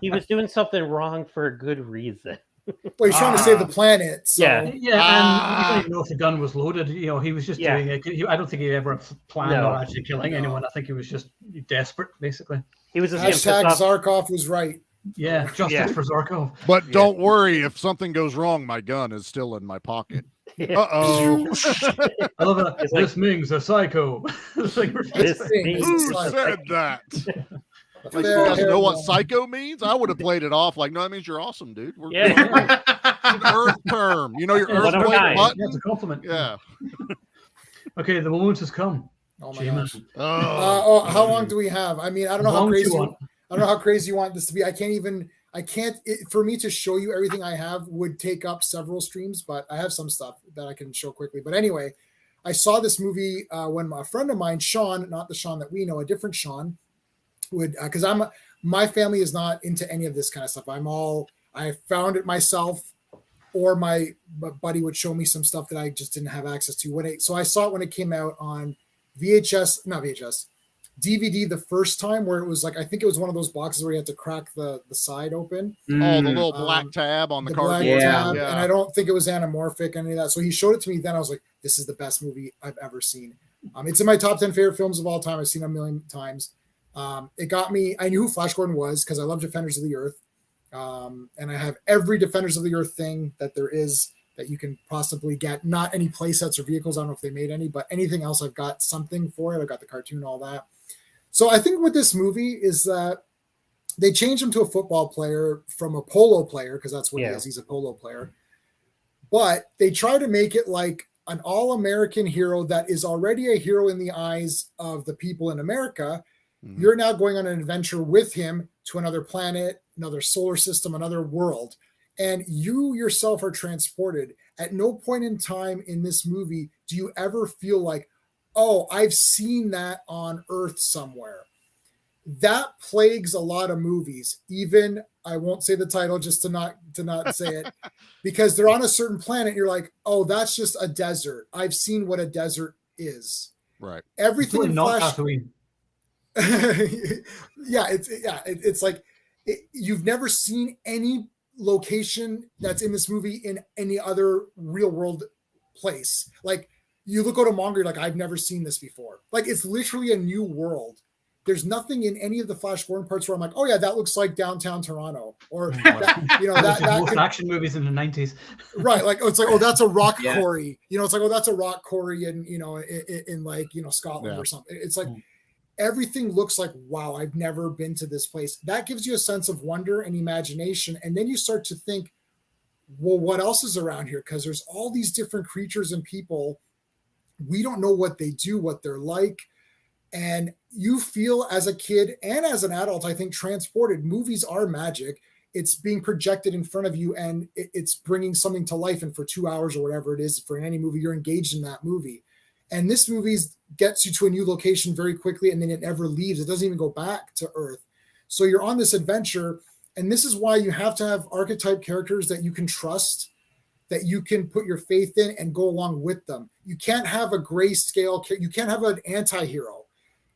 He was doing something wrong for a good reason. Well, he's trying to save the planet. So. Yeah, and you don't even know if the gun was loaded. He was just doing it. I don't think he ever planned on actually killing anyone. I think he was just desperate, basically. He was just hashtag Zarkov was right. Yeah, justice for Zarkov. But don't worry, if something goes wrong, my gun is still in my pocket. Uh-oh. I love that. This Ming's a psycho. Who said that? Like, you guys know what psycho means? I would have played it off like, no, that means you're awesome, dude. It's an Earth term. Your earthquake button? That's a compliment. Yeah. Okay, the moment has come. Oh my gosh. How long do we have? I mean, I don't know how crazy. I don't know how crazy you want this to be. For me to show you everything I have would take up several streams, but I have some stuff that I can show quickly. But anyway, I saw this movie when a friend of mine, Sean, not the Sean that we know, a different Sean, would because my family is not into any of this kind of stuff. I found it myself, or my buddy would show me some stuff that I just didn't have access to. So I saw it when it came out on DVD the first time, where it was like, I think it was one of those boxes where you had to crack the side open. Oh, the little black tab on the card. Yeah. And I don't think it was anamorphic, any of that. So he showed it to me. Then I was like, this is the best movie I've ever seen. It's in my top 10 favorite films of all time. I've seen it a million times. It got me. I knew who Flash Gordon was because I love Defenders of the Earth. And I have every Defenders of the Earth thing that there is that you can possibly get. Not any play sets or vehicles. I don't know if they made any, but anything else, I've got something for it. I've got the cartoon, all that. So I think with this movie is that they changed him to a football player from a polo player, because that's what he is. He's a polo player. But they try to make it like an all-American hero that is already a hero in the eyes of the people in America. Mm-hmm. You're now going on an adventure with him to another planet, another solar system, another world. And you yourself are transported. At no point in time in this movie do you ever feel like, oh, I've seen that on Earth somewhere. That plagues a lot of movies. Even, I won't say the title just to not say it, because they're on a certain planet. You're like, oh, that's just a desert. I've seen what a desert is. Right. Everything in Flash. It's like you've never seen any location that's in this movie in any other real world place. Like, you look out a manga, you're like, I've never seen this before. Like, it's literally a new world. There's nothing in any of the Flash Gordon parts where I'm like, oh yeah, that looks like downtown Toronto, or that action movies in the 90s, right? Like, it's like, oh, that's a rock quarry. It's like, oh, that's a rock quarry in like Scotland or something. It's like everything looks like, wow, I've never been to this place. That gives you a sense of wonder and imagination, and then you start to think, well, what else is around here? Because there's all these different creatures and people. We don't know what they do, what they're like. And you feel as a kid and as an adult, I think, transported. Movies are magic. It's being projected in front of you, and it's bringing something to life. And for 2 hours or whatever it is, for any movie, you're engaged in that movie. And this movie gets you to a new location very quickly, and then it never leaves. It doesn't even go back to Earth. So you're on this adventure, and this is why you have to have archetype characters that you can trust, that you can put your faith in and go along with them. You can't have a grayscale. You can't have an anti-hero.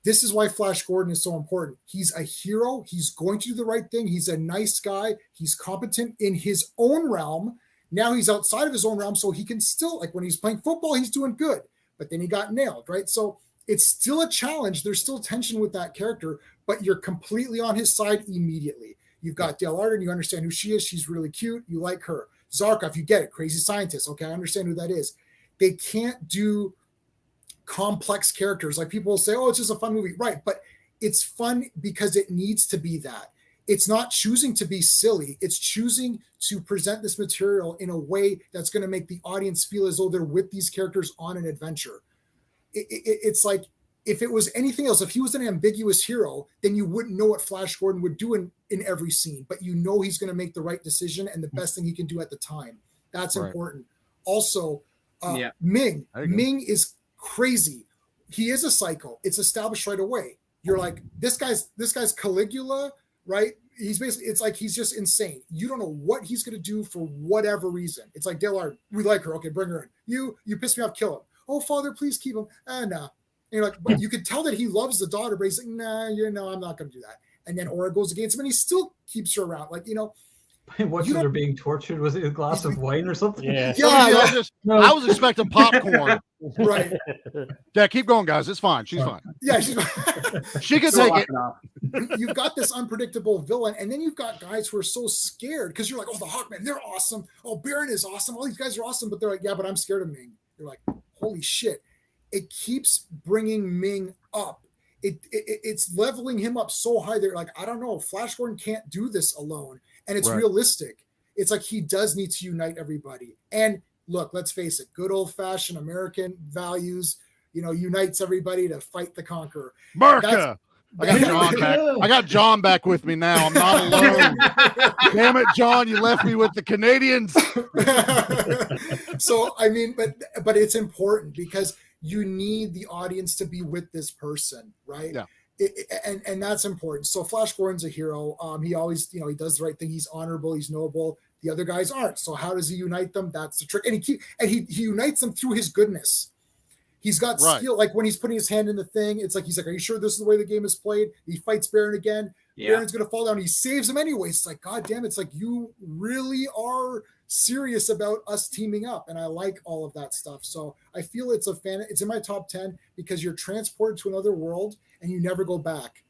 This is why Flash Gordon is so important. He's a hero. He's going to do the right thing. He's a nice guy. He's competent in his own realm. Now he's outside of his own realm, so he can still, like when he's playing football, he's doing good. But then he got nailed, right? So it's still a challenge. There's still tension with that character, but you're completely on his side immediately. You've got Dale Arden. You understand who she is. She's really cute. You like her. Zarkov, you get it. Crazy scientist. Okay, I understand who that is. They can't do complex characters. Like people will say, oh, it's just a fun movie. Right. But it's fun because it needs to be that. It's not choosing to be silly. It's choosing to present this material in a way that's going to make the audience feel as though they're with these characters on an adventure. It's like, if it was anything else, if he was an ambiguous hero, then you wouldn't know what Flash Gordon would do in every scene, but you know he's going to make the right decision and the best thing he can do at the time. That's important. Also, Ming is crazy. He is a psycho. It's established right away. You're like, this guy's Caligula, right? He's basically, it's like he's just insane. You don't know what he's going to do for whatever reason. It's like, Dale, we like her. Okay, bring her in. You piss me off, kill him. Oh, Father, please keep him. Nah. And you're like, but you could tell that he loves the daughter, but he's like, nah, I'm not going to do that. And then Aura goes against him, and he still keeps her around. Like, watches her being tortured with a glass of wine or something. Yeah. I was expecting popcorn. Right. Yeah, keep going, guys. It's fine. She's fine. Yeah, she's fine. She can take it. You've got this unpredictable villain, and then you've got guys who are so scared because you're like, oh, the Hawkmen, they're awesome. Oh, Baron is awesome. All these guys are awesome, but they're like, yeah, but I'm scared of Ming. You're like, holy shit. It keeps bringing Ming up. It's leveling him up so high. They're like, I don't know. Flash Gordon can't do this alone. And it's realistic. It's like he does need to unite everybody. And look, let's face it, good old-fashioned American values, unites everybody to fight the conqueror. America! I got John back. I got John back with me now. I'm not alone. Damn it, John, you left me with the Canadians. So, I mean, but it's important because you need the audience to be with this person, right? Yeah. And that's important. So Flash Gordon's a hero. He always, he does the right thing. He's honorable. He's noble. The other guys aren't. So how does he unite them? That's the trick. And he unites them through his goodness. He's got skill. Like when he's putting his hand in the thing, it's like, he's like, are you sure this is the way the game is played? He fights Baron again. Yeah. Baron's going to fall down. He saves him anyways. It's like, God damn, it's like, you really are serious about us teaming up. And I like all of that stuff. So I feel it's in my top 10 because you're transported to another world and you never go back.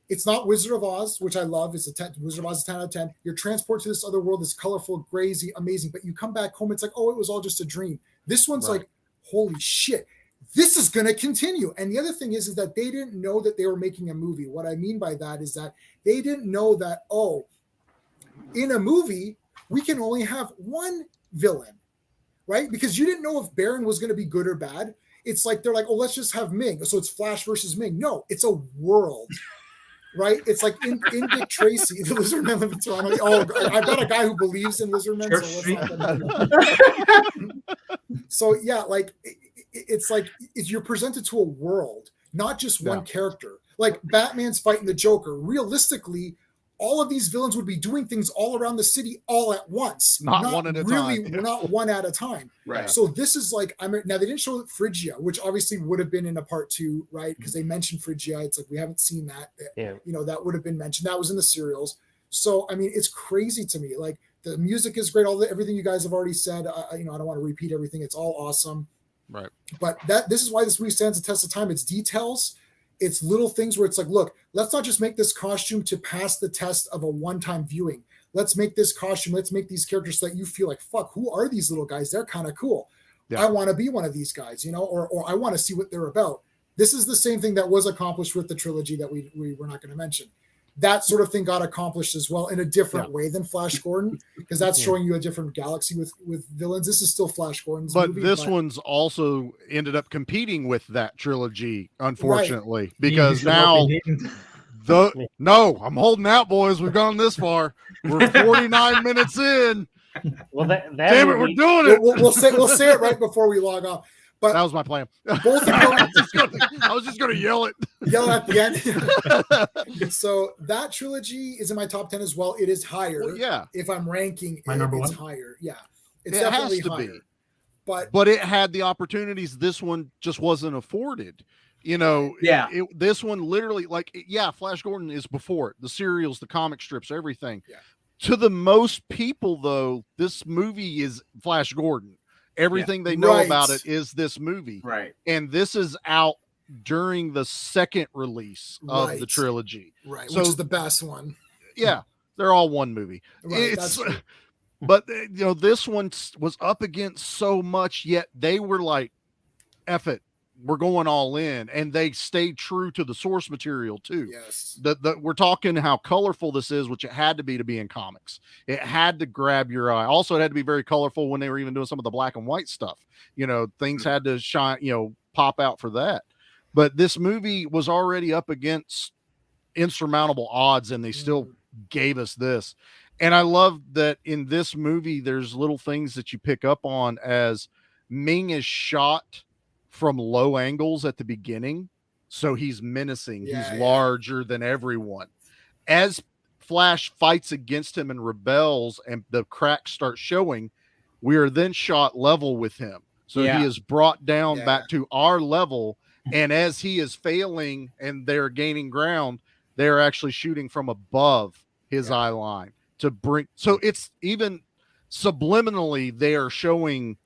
It's not Wizard of Oz, which I love. It's Wizard of Oz is 10 out of 10. You're transported to this other world, this colorful, crazy, amazing. But you come back home, it's like, oh, it was all just a dream. This one's like, holy shit, this is going to continue. And the other thing is that they didn't know that they were making a movie. What I mean by that is that they didn't know that, in a movie, we can only have one villain, right? Because you didn't know if Baron was going to be good or bad. It's like, they're like, oh, let's just have Ming. So it's Flash versus Ming. No, it's a world. Right? It's like in Dick Tracy, the Lizardmen live in Toronto. Oh, I've got a guy who believes in Lizardmen. So yeah, like it's like you're presented to a world, not just one character. Like Batman's fighting the Joker. Realistically, all of these villains would be doing things all around the city all at once. Not one at a time. Not one at a time. Right. So this is like, now they didn't show Phrygia, which obviously would have been in a part 2, right? Because they mentioned Phrygia. It's like, we haven't seen that. Yeah. That would have been mentioned. That was in the serials. So, I mean, it's crazy to me. Like the music is great. Everything you guys have already said, I don't want to repeat everything. It's all awesome. Right. But this is why this movie stands the test of time. It's details. It's little things where it's like, look, let's not just make this costume to pass the test of a one-time viewing. Let's make this costume. Let's make these characters so that you feel like, fuck, who are these little guys? They're kind of cool. Yeah. I want to be one of these guys, or I want to see what they're about. This is the same thing that was accomplished with the trilogy that we were not going to mention. That sort of thing got accomplished as well in a different way than Flash Gordon, because that's showing you a different galaxy with villains. This is still Flash Gordon's movie, this one's also ended up competing with that trilogy, unfortunately, because now no, I'm holding out, boys. We've gone this far. We're 49 minutes in. Well, damn it, we're doing it. We'll say it right before we log off. But that was my plan. Both of them, I was just going to yell it. Yell at the end. So that trilogy is in my top 10 as well. It is higher. Well, yeah. If I'm ranking, it's higher. Yeah. It's it definitely has to higher. Be. But it had the opportunities this one just wasn't afforded. This one literally, Flash Gordon is before it. The serials, the comic strips, everything. Yeah. To the most people, though, this movie is Flash Gordon. Everything they know about it is this movie. Right. And this is out during the second release of the trilogy. Right. So, which is the best one. Yeah. They're all one movie. Right, but this one was up against so much, yet they were like, F it. we're going all in, and they stayed true to the source material too. Yes. We're talking how colorful this is, which it had to be in comics. It had to grab your eye. Also, it had to be very colorful when they were even doing some of the black and white stuff. You know, things had to shine, you know, pop out for that. But this movie was already up against insurmountable odds, and they still gave us this. And I love that in this movie, there's little things that you pick up on as Ming is shot from low angles at the beginning. So he's menacing. He's larger than everyone. As Flash fights against him and rebels and the cracks start showing, we are then shot level with him. So he is brought down back to our level. And as he is failing and they're gaining ground, they're actually shooting from above his eye line to bring. So it's even subliminally, they are showing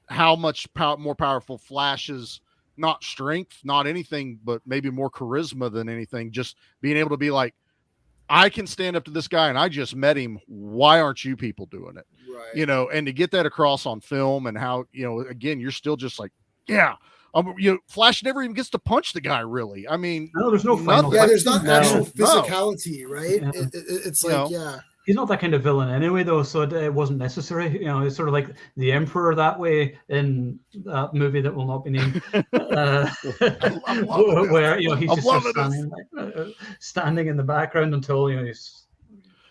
how much more powerful Flash's, not strength, not anything, but maybe more charisma than anything. Just being able to be like, I can stand up to this guy and I just met him. Why aren't you people doing it? Right. You know, and to get that across on film and how, you know, again, you're still just like, yeah. You know, Flash never even gets to punch the guy, really. I mean, no, there's no final. Yeah, there's not actual physicality, right? Yeah. It's like, he's not that kind of villain anyway, though, so it wasn't necessary. You know, it's sort of like the Emperor that way in that movie that will not be named, where, you know, he's just standing in the background until, you know, he's.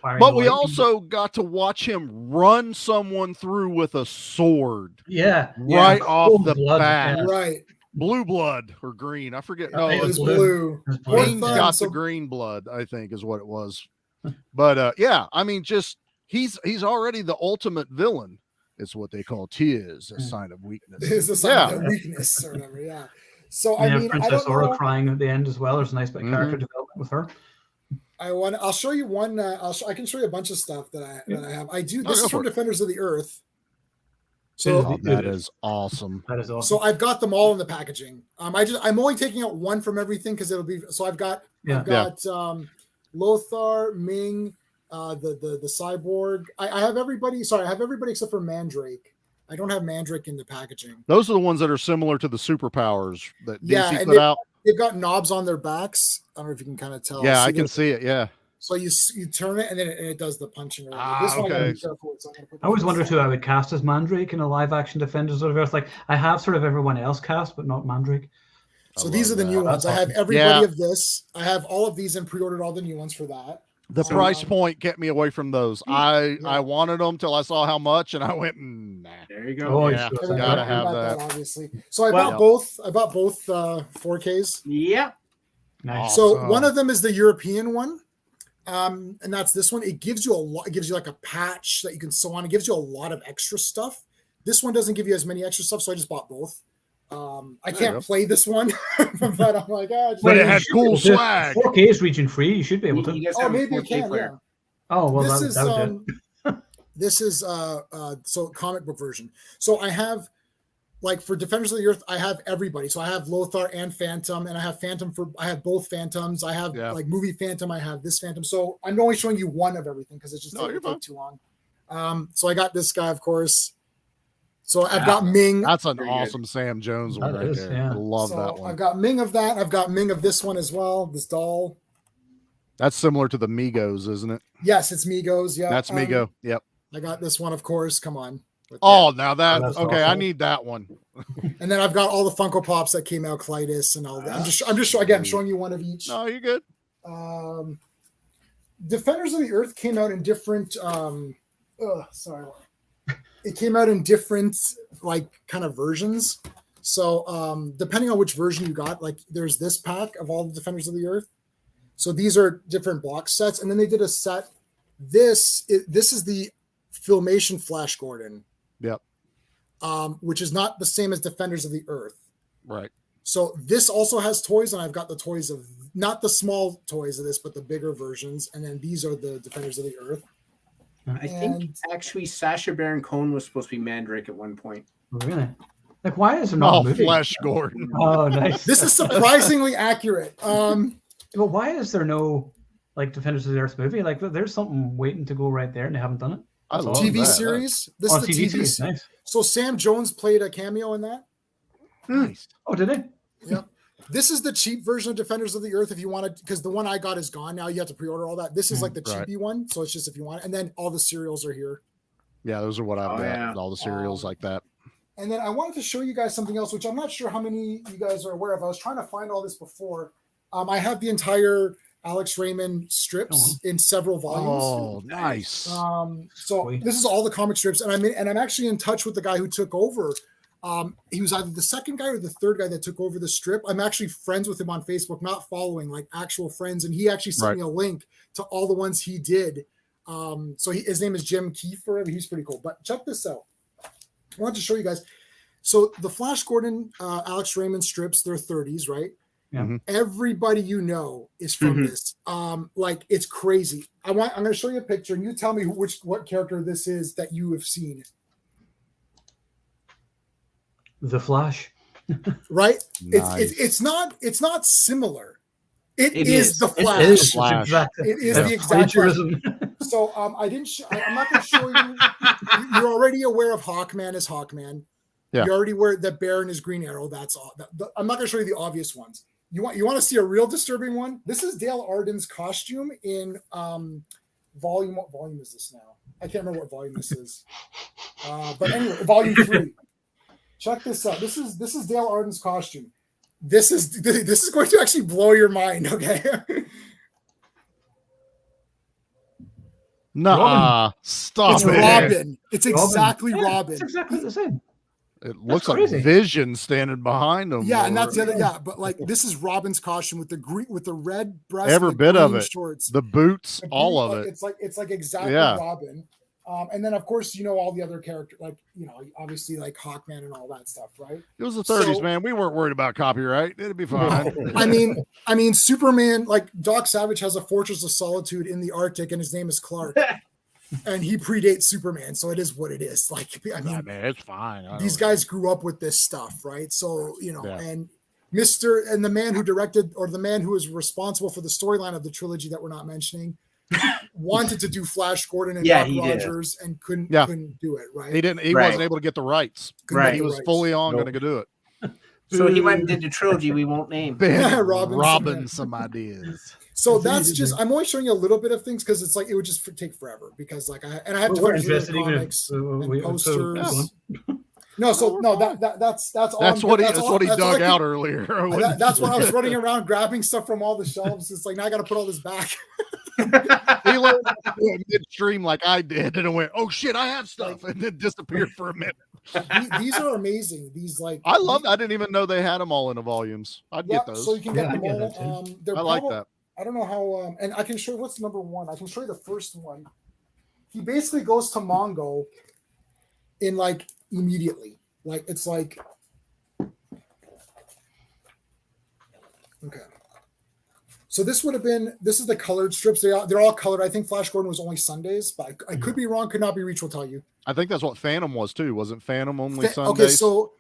But we also got to watch him run someone through with a sword. Yeah. Right off the bat. Yeah. Right. Blue blood or green. I forget. No, it was blue. Wayne's got the green blood, I think is what it was. But yeah, I mean, just he's already the ultimate villain. It's what they call tears, a sign of weakness. It's a sign of weakness or whatever, yeah. So I mean, Princess Aura crying at the end as well. There's a nice bit of character development with her. I'll show you one. I can show you a bunch of stuff that I have. I do. This is from Defenders of the Earth. So that is awesome. That is awesome. So I've got them all in the packaging. I'm only taking out one from everything because it'll be. So I've got Lothar, Ming, the cyborg. I have everybody. Sorry, I have everybody except for Mandrake. I don't have Mandrake in the packaging. Those are the ones that are similar to the superpowers that DC put out. They've got knobs on their backs. I don't know if you can kind of tell. Yeah, I can see it. Yeah. So you turn it and then it does the punching. This one, okay. I always wondered who I would cast as Mandrake in a live action Defenders of the Earth. Like I have sort of everyone else cast, but not Mandrake. So these are the new ones. I have everybody of this. I have all of these and pre-ordered all the new ones for that. The price point kept me away from those. I wanted them till I saw how much, and I went, nah. There you go. Oh, yeah, gotta have that. Obviously. So I bought both. I bought both 4Ks. Yeah. Nice. So one of them is the European one, and that's this one. It gives you a lot. It gives you like a patch that you can sew on. It gives you a lot of extra stuff. This one doesn't give you as many extra stuff, so I just bought both. I can't play this one, but I'm like, but it had cool swag. 4K is region free. You should be able to. Maybe you can. Yeah. Oh well, this is so comic book version. So I have like for Defenders of the Earth, I have everybody. So I have Lothar and Phantom, and I have I have both Phantoms. I have like movie Phantom. I have this Phantom. So I'm only showing you one of everything because it's just take too long. So I got this guy, of course. So I've got Ming. That's an awesome Sam Jones one right there. Yeah. I love that one. I've got Ming of that. I've got Ming of this one as well. This doll. That's similar to the Migos, isn't it? Yes, it's Migos. Yeah, that's Migo. Yep. I got this one, of course. Come on. Now that okay, awesome. I need that one. And then I've got all the Funko Pops that came out, Clytus and all that. I'm just again showing you one of each. No, you're good. Defenders of the Earth came out in different. It came out in different like kind of versions. So depending on which version you got, like there's this pack of all the Defenders of the Earth. So these are different box sets, and then they did a set. This is the Filmation Flash Gordon. Yep. Which is not the same as Defenders of the Earth. Right. So this also has toys, and I've got the toys of not the small toys of this, but the bigger versions. And then these are the Defenders of the Earth. I think actually Sacha Baron Cohen was supposed to be Mandrake at one point. Really? Like, why is there not a movie? Flash Gordon. Oh, nice. This is surprisingly accurate. Well, why is there no like Defenders of the Earth movie? Like, there's something waiting to go right there, and they haven't done it. TV series. This is the TV series. Nice. So Sam Jones played a cameo in that. Nice. Oh, did they? Yep. This is the cheap version of Defenders of the Earth if you want to, because the one I got is gone now. You have to pre-order all that. This is like the cheapy one, so it's just if you want it. And then all the cereals are here. Yeah, those are what I've got. All the cereals like that. And then I wanted to show you guys something else, which I'm not sure how many you guys are aware of. I was trying to find all this before. I have the entire Alex Raymond strips in several volumes. Oh, nice. So this is all the comic strips, and I'm actually in touch with the guy who took over. He was either the second guy or the third guy that took over the strip. I'm actually friends with him on Facebook, not following, like actual friends. And he actually sent me a link to all the ones he did. So his name is Jim Kiefer. He's pretty cool. But check this out. I wanted to show you guys. So the Flash Gordon, Alex Raymond strips, they're 30s, right? Yeah. Everybody you know is from this. Like it's crazy. I'm going to show you a picture, and you tell me what character this is that you have seen. The Flash. Right? Nice. It's not similar. It is the Flash. It is the exact Flash. So I'm not going to show you. You're already aware of Hawkman as Hawkman. Yeah. You're already aware that Baron is Green Arrow. That's all. I'm not going to show you the obvious ones. You want to see a real disturbing one? This is Dale Arden's costume in volume. What volume is this now? I can't remember what volume this is. But anyway, volume 3. Check this out. This is Dale Arden's costume. This is going to actually blow your mind. Okay. Nah, stop it's it. Robin. It's exactly Robin. It's exactly the same. It looks like Vision standing behind him. Yeah, and that's the other. Yeah, but like this is Robin's costume with the red breast, every bit of it, shorts, the boots, all of it. It's like exactly Robin. And then of course all the other characters, like obviously like Hawkman and all that stuff, right? It was the 30s, man. We weren't worried about copyright. It'd be fine. I mean, Superman, like Doc Savage has a Fortress of Solitude in the Arctic, and his name is Clark. And he predates Superman, so it is what it is. Like, I mean, man, it's fine. These guys grew up with this stuff, right? So, and the man who directed, or the man who was responsible for the storyline of the trilogy that we're not mentioning, wanted to do Flash Gordon and Buck Rogers and couldn't do it, right? He wasn't able to get the rights. He was fully going to do it. So he went and did the trilogy we won't name. Robbing some ideas. So that's just, I'm only showing you a little bit of things because it's like it would just take forever because like I have to finish comics and posters. That's what he dug out earlier. That's when I was running around grabbing stuff from all the shelves. It's like now I got to put all this back. He learned midstream like I did, and it went, "Oh shit, I have stuff," and then disappeared for a minute. These are amazing. These like I didn't even know they had them all in the volumes. I'd get those. So you can get them all. I like that. I don't know how, and I can show you what's number one. I can show you the first one. He basically goes to Mongo in like immediately. Like it's like, okay. So this is the colored strips. They're all colored. I think Flash Gordon was only Sundays, but I could be wrong. Could not be. Reach will tell you. I think that's what Phantom was too. Wasn't Phantom only Sundays? Okay, so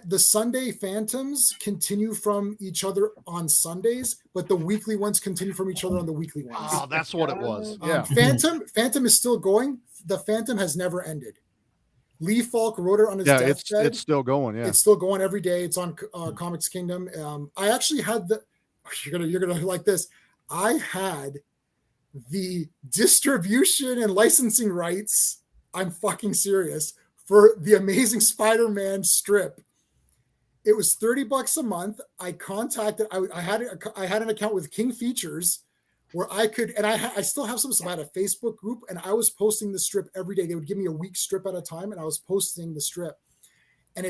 the Sunday Phantoms continue from each other on Sundays, but the weekly ones continue from each other on the weekly ones. Oh, that's what it was. Yeah. Phantom is still going. The Phantom has never ended. Lee Falk wrote it on his deathbed. It's still going. Yeah, it's still going every day. It's on Comics Kingdom. I actually had you're gonna like this. I had the distribution and licensing rights. I'm fucking serious. For the Amazing Spider-Man strip. It was $30 a month. I contacted, I had an account with King Features where I could, and I still have some, so I had a Facebook group and I was posting the strip every day. They would give me a week strip at a time and I was posting the strip. And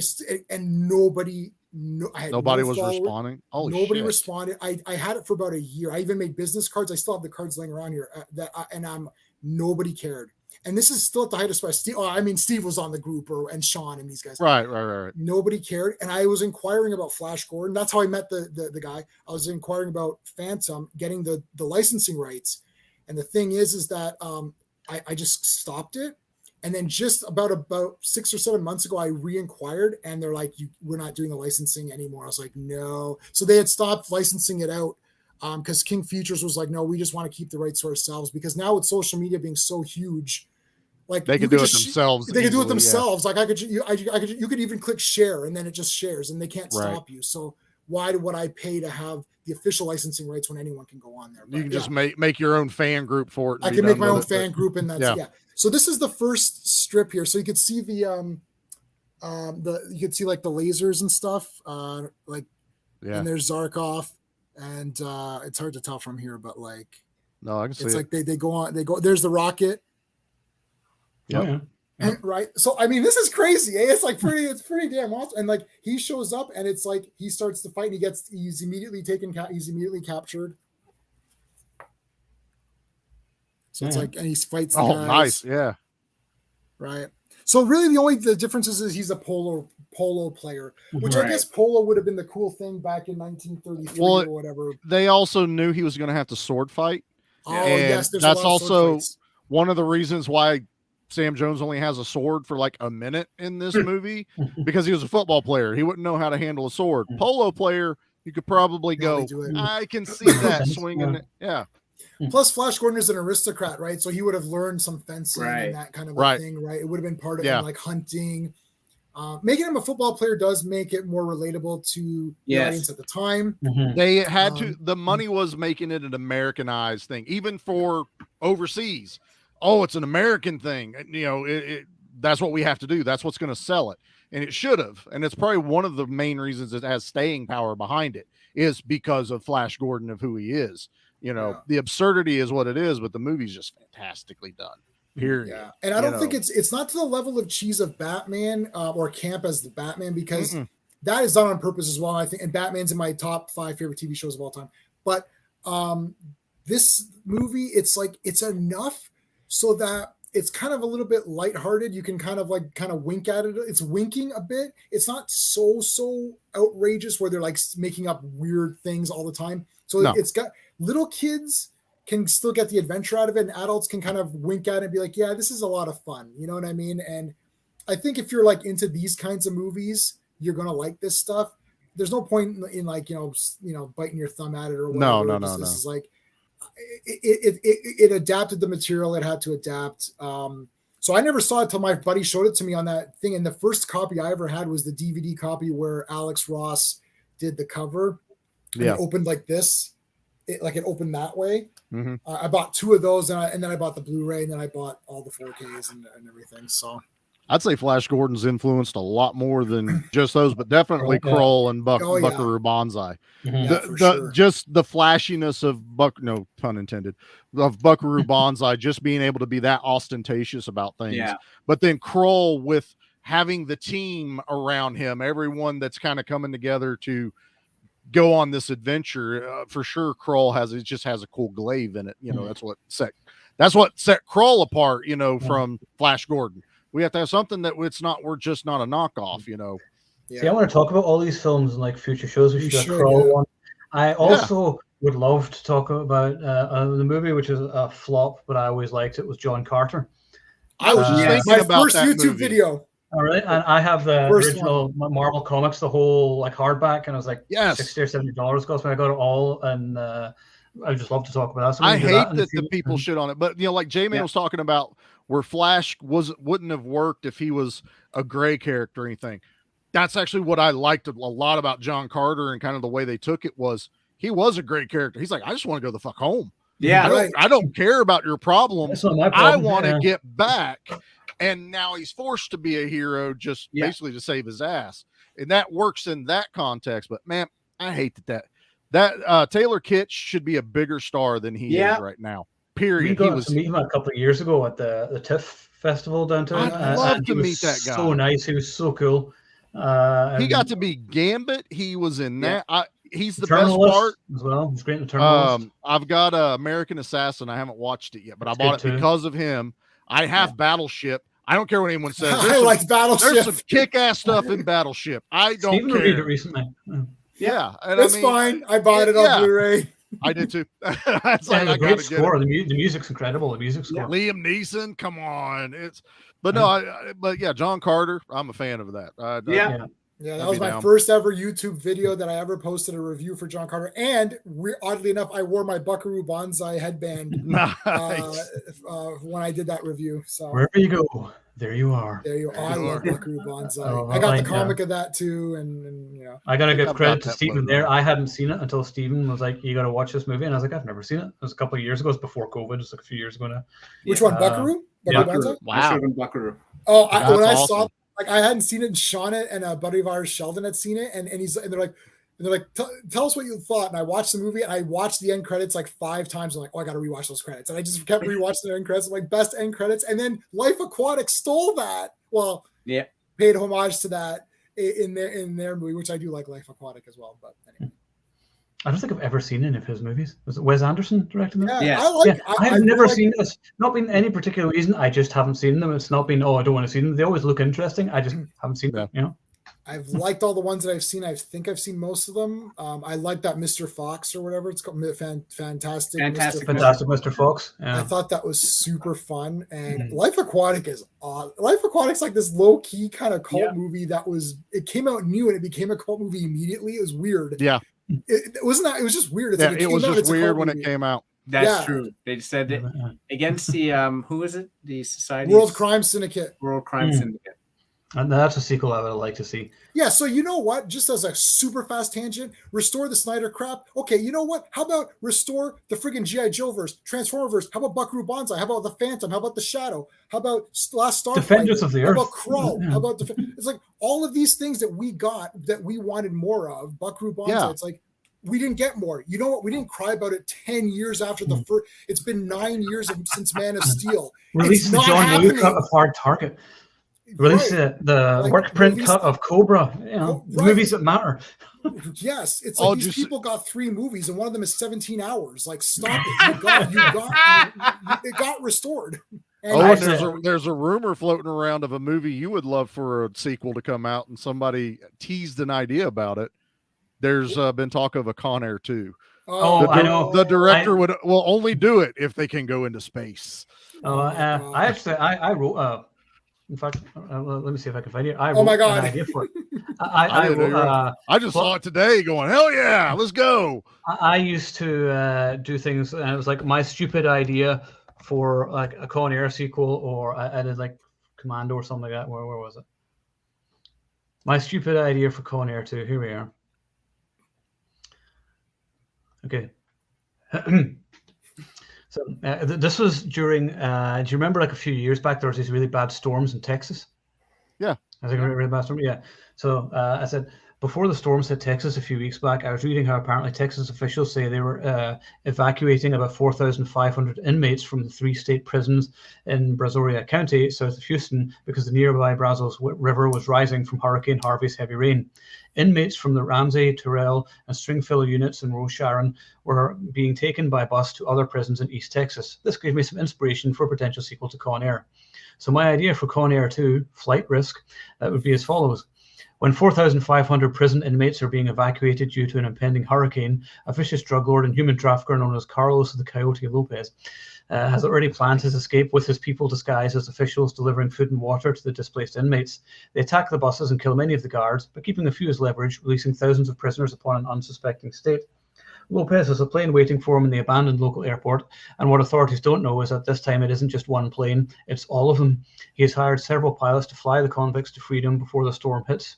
nobody was responding. Oh, nobody responded. I had it for about a year. I even made business cards. I still have the cards laying around here nobody cared. And this is still at the height of Steve. Steve was on the group and Sean and these guys. Right. Nobody cared. And I was inquiring about Flash Gordon. That's how I met the guy. I was inquiring about Phantom, getting the licensing rights. And the thing is that I just stopped it. And then just about 6 or 7 months ago, I re-inquired and they're like, we're not doing the licensing anymore. I was like, no. So they had stopped licensing it out. Because King Features was like, no, we just want to keep the rights to ourselves. Because now with social media being so huge, like they can do it themselves. They can do it themselves. Yeah. Like you could even click share and then it just shares and they can't stop you. So why would I pay to have the official licensing rights when anyone can go on there? But, you can just make your own fan group for it. I can make my own fan group, and that's So this is the first strip here. So you could see you could see like the lasers and stuff, and there's Zarkov, and it's hard to tell from here, but like, no, I can see it's it. like they go, there's the rocket. Yeah. Right. So I mean, this is crazy. Eh? It's pretty damn awesome. And like he shows up and it's like he starts to fight and he's immediately captured. So it's like, and he fights the guys. Nice. Yeah. Right. So really the difference is he's a polo player, which I guess polo would have been the cool thing back in 1933 or whatever. They also knew he was going to have to sword fight. Oh, yes. That's also one of the reasons why Sam Jones only has a sword for like a minute in this movie, because he was a football player. He wouldn't know how to handle a sword. Polo player, you could probably go, I can see that swinging. Yeah. Plus, Flash Gordon is an aristocrat, right? So he would have learned some fencing and that kind of a thing, right? It would have been part of him, like hunting. Making him a football player does make it more relatable to the audience at the time. They had to. The money was making it an Americanized thing, even for overseas. Oh, it's an American thing. You know, that's what we have to do. That's what's going to sell it. And it should have. And it's probably one of the main reasons it has staying power behind it, is because of Flash Gordon, of who he is. You know, the absurdity is what it is, but the movie's just fantastically done. Period. Yeah. And I don't think it's not to the level of cheese of Batman or camp as the Batman, because that is done on purpose as well, I think. And Batman's in my top 5 favorite TV shows of all time. But this movie, it's enough so that it's kind of a little bit lighthearted. You can kind of wink at it. It's winking a bit. It's not so outrageous where they're like making up weird things all the time. So it's got little kids can still get the adventure out of it, and adults can kind of wink at it and be like, yeah, this is a lot of fun. You know what I mean? And I think if you're like into these kinds of movies, you're going to like this stuff. There's no point in like, biting your thumb at it or whatever. No. This is like, it adapted the material it had to adapt. So I never saw it till my buddy showed it to me on that thing. And the first copy I ever had was the DVD copy where Alex Ross did the cover. And it opened like this. It opened that way. I bought 2 of those, and then I bought the Blu-ray, and then I bought all the 4Ks and everything. So I'd say Flash Gordon's influenced a lot more than just those, but definitely Kroll and Buckaroo Banzai. Just the flashiness of no pun intended, of Buckaroo Banzai, just being able to be that ostentatious about things. Yeah. But then Kroll with having the team around him, everyone that's kind of coming together to go on this adventure. For sure, Kroll just has a cool glaive in it. That's what set Kroll apart. From Flash Gordon. We have to have something that we're just not a knockoff. Yeah. See, I want to talk about all these films in like future shows. We should Kroll one. I also would love to talk about the movie, which is a flop, but I always liked it. Was John Carter. I was just thinking about my first YouTube movie. video. All right, and I have the original Marvel Comics, the whole like hardback, and it was like $60 or $70 cost me. I got it all, and I would just love to talk about that. So I hate that the people shit on it, but like J-Man was talking about, where Flash wouldn't have worked if he was a gray character or anything. That's actually what I liked a lot about John Carter, and kind of the way they took it was he was a great character. He's like, I just want to go the fuck home. Yeah, I don't care about your problems. I want to get back. And now he's forced to be a hero, just basically to save his ass. And that works in that context. But man, I hate that Taylor Kitsch should be a bigger star than he is right now. Period. We got to meet him a couple of years ago at the TIFF festival downtown. I'd love to meet that guy. So nice. He was so cool. He got to be Gambit. He was in that. He's the best part as well. He's great in the I've got American Assassin. I haven't watched it yet, but I bought it because of him. I have Battleship. I don't care what anyone says. I like Battleship. There's some kick-ass stuff in Battleship. I don't Steven care. reviewed it recently. Yeah, and it's fine. I bought it on Blu-ray. I did too. It's like a great score. The music's incredible. The music score. Liam Neeson, come on. But John Carter. I'm a fan of that. Yeah, that was my first ever YouTube video that I ever posted a review for John Carter. And oddly enough, I wore my Buckaroo Banzai headband when I did that review. So wherever you go, there you are. There you are. I love Buckaroo Banzai. I got the comic of that too, and you know. I gotta give credit to Stephen there. I hadn't seen it until Stephen was like, "You got to watch this movie," and I was like, "I've never seen it." It was a couple of years ago. It was before COVID. It was like a few years ago now. Which one, Buckaroo? Buckaroo. Wow. Buckaroo. Oh, when I saw. Like I hadn't seen it, and Sean and a buddy of ours, Sheldon, had seen it, and they're like, tell us what you thought. And I watched the movie, and I watched the end credits like 5 times. I'm like, oh, I got to rewatch those credits, and I just kept rewatching the end credits. I'm like, best end credits, and then Life Aquatic stole that. Well, yeah, paid homage to that in their movie, which I do like Life Aquatic as well. But anyway. I don't think I've ever seen any of his movies. Was it Wes Anderson directing them? Yeah. I've never seen this. Not been any particular reason. I just haven't seen them. It's not been, I don't want to see them. They always look interesting. I just haven't seen them, you know? I've liked all the ones that I've seen. I think I've seen most of them. I like that Mr. Fox or whatever it's called. Fantastic Mr. Fox. Yeah. I thought that was super fun. And Life Aquatic is odd. Life Aquatic's like this low key kind of cult movie it came out new and it became a cult movie immediately. It was weird. Yeah. It was just weird. It was just weird when it came out. That's true. They said that against the who was it? The Society World Crime Syndicate. And that's a sequel I would like to see. Yeah, so you know what? Just as a super fast tangent, restore the Snyder crap. Okay, you know what? How about restore the friggin' G.I. Joe-verse, Transformer-verse? How about Buckaroo Banzai? How about the Phantom? How about the Shadow? How about Last Starfighter? Defenders of the Earth. How about Krull? How about it's like all of these things that we got that we wanted more of. Buckaroo Banzai. Yeah. It's like we didn't get more. You know what? We didn't cry about it 10 years after the first. It's been 9 years since Man of Steel. Release the John Woo cut of Hard Target. Release the work print cut of Cobra. You know, movies that matter. Yes, it's like these people got 3 movies and one of them is 17 hours. Like, stop it! It got restored. And there's a rumor floating around of a movie you would love for a sequel to come out, and somebody teased an idea about it. There's been talk of a Con Air 2. I know. The director will only do it if they can go into space. I wrote. In fact, let me see if I can find it. I wrote my God. an idea for it. I just saw it today going, hell yeah, let's go. I used to do things, and it was like my stupid idea for like a Con Air sequel, or I did like Commando or something like that. Where was it? My stupid idea for Con Air 2. Here we are. Okay. So this was during, do you remember like a few years back, there was these really bad storms in Texas? Yeah. I think a really bad storm. Yeah. So I said, before the storms hit Texas a few weeks back, I was reading how apparently Texas officials say they were evacuating about 4,500 inmates from the 3 state prisons in Brazoria County, south of Houston, because the nearby Brazos River was rising from Hurricane Harvey's heavy rain. Inmates from the Ramsey, Terrell, and Stringfield units in Rose Sharon were being taken by bus to other prisons in East Texas. This gave me some inspiration for a potential sequel to Con Air. So my idea for Con Air 2, Flight Risk, would be as follows. When 4,500 prison inmates are being evacuated due to an impending hurricane, a vicious drug lord and human trafficker known as Carlos the Coyote Lopez has already planned his escape with his people disguised as officials delivering food and water to the displaced inmates. They attack the buses and kill many of the guards, but keeping a few as leverage, releasing thousands of prisoners upon an unsuspecting state. Lopez has a plane waiting for him in the abandoned local airport, and what authorities don't know is that this time it isn't just one plane, it's all of them. He has hired several pilots to fly the convicts to freedom before the storm hits.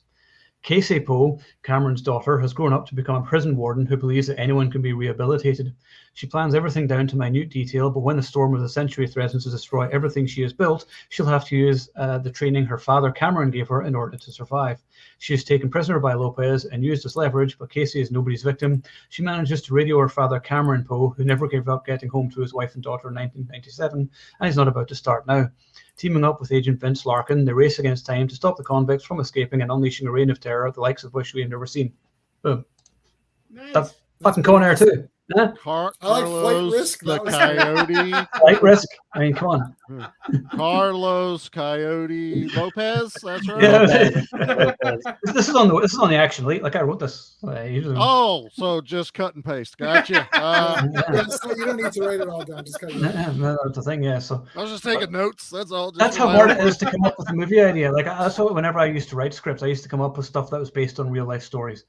Casey Poe, Cameron's daughter, has grown up to become a prison warden who believes that anyone can be rehabilitated. She plans everything down to minute detail, but when the storm of the century threatens to destroy everything she has built, she'll have to use the training her father Cameron gave her in order to survive. She is taken prisoner by Lopez and used as leverage, but Casey is nobody's victim. She manages to radio her father Cameron Poe, who never gave up getting home to his wife and daughter in 1997, and he's not about to start now. Teaming up with Agent Vince Larkin, they race against time to stop the convicts from escaping and unleashing a reign of terror, the likes of which we have never seen. Boom. Nice. That's fucking Con Air 2. Yeah. I like Flight Risk. The Coyote. Flight Risk. I mean, come on. Carlos Coyote Lopez. That's right. Yeah. This is on the Action League. Like I wrote this. Oh, so just cut and paste. Gotcha. So you don't need to write it all down. Just cut it. That's the thing. Yeah. So I was just taking notes. That's all. That's how hard it is to come up with a movie idea. Like that's what whenever I used to write scripts, I used to come up with stuff that was based on real life stories.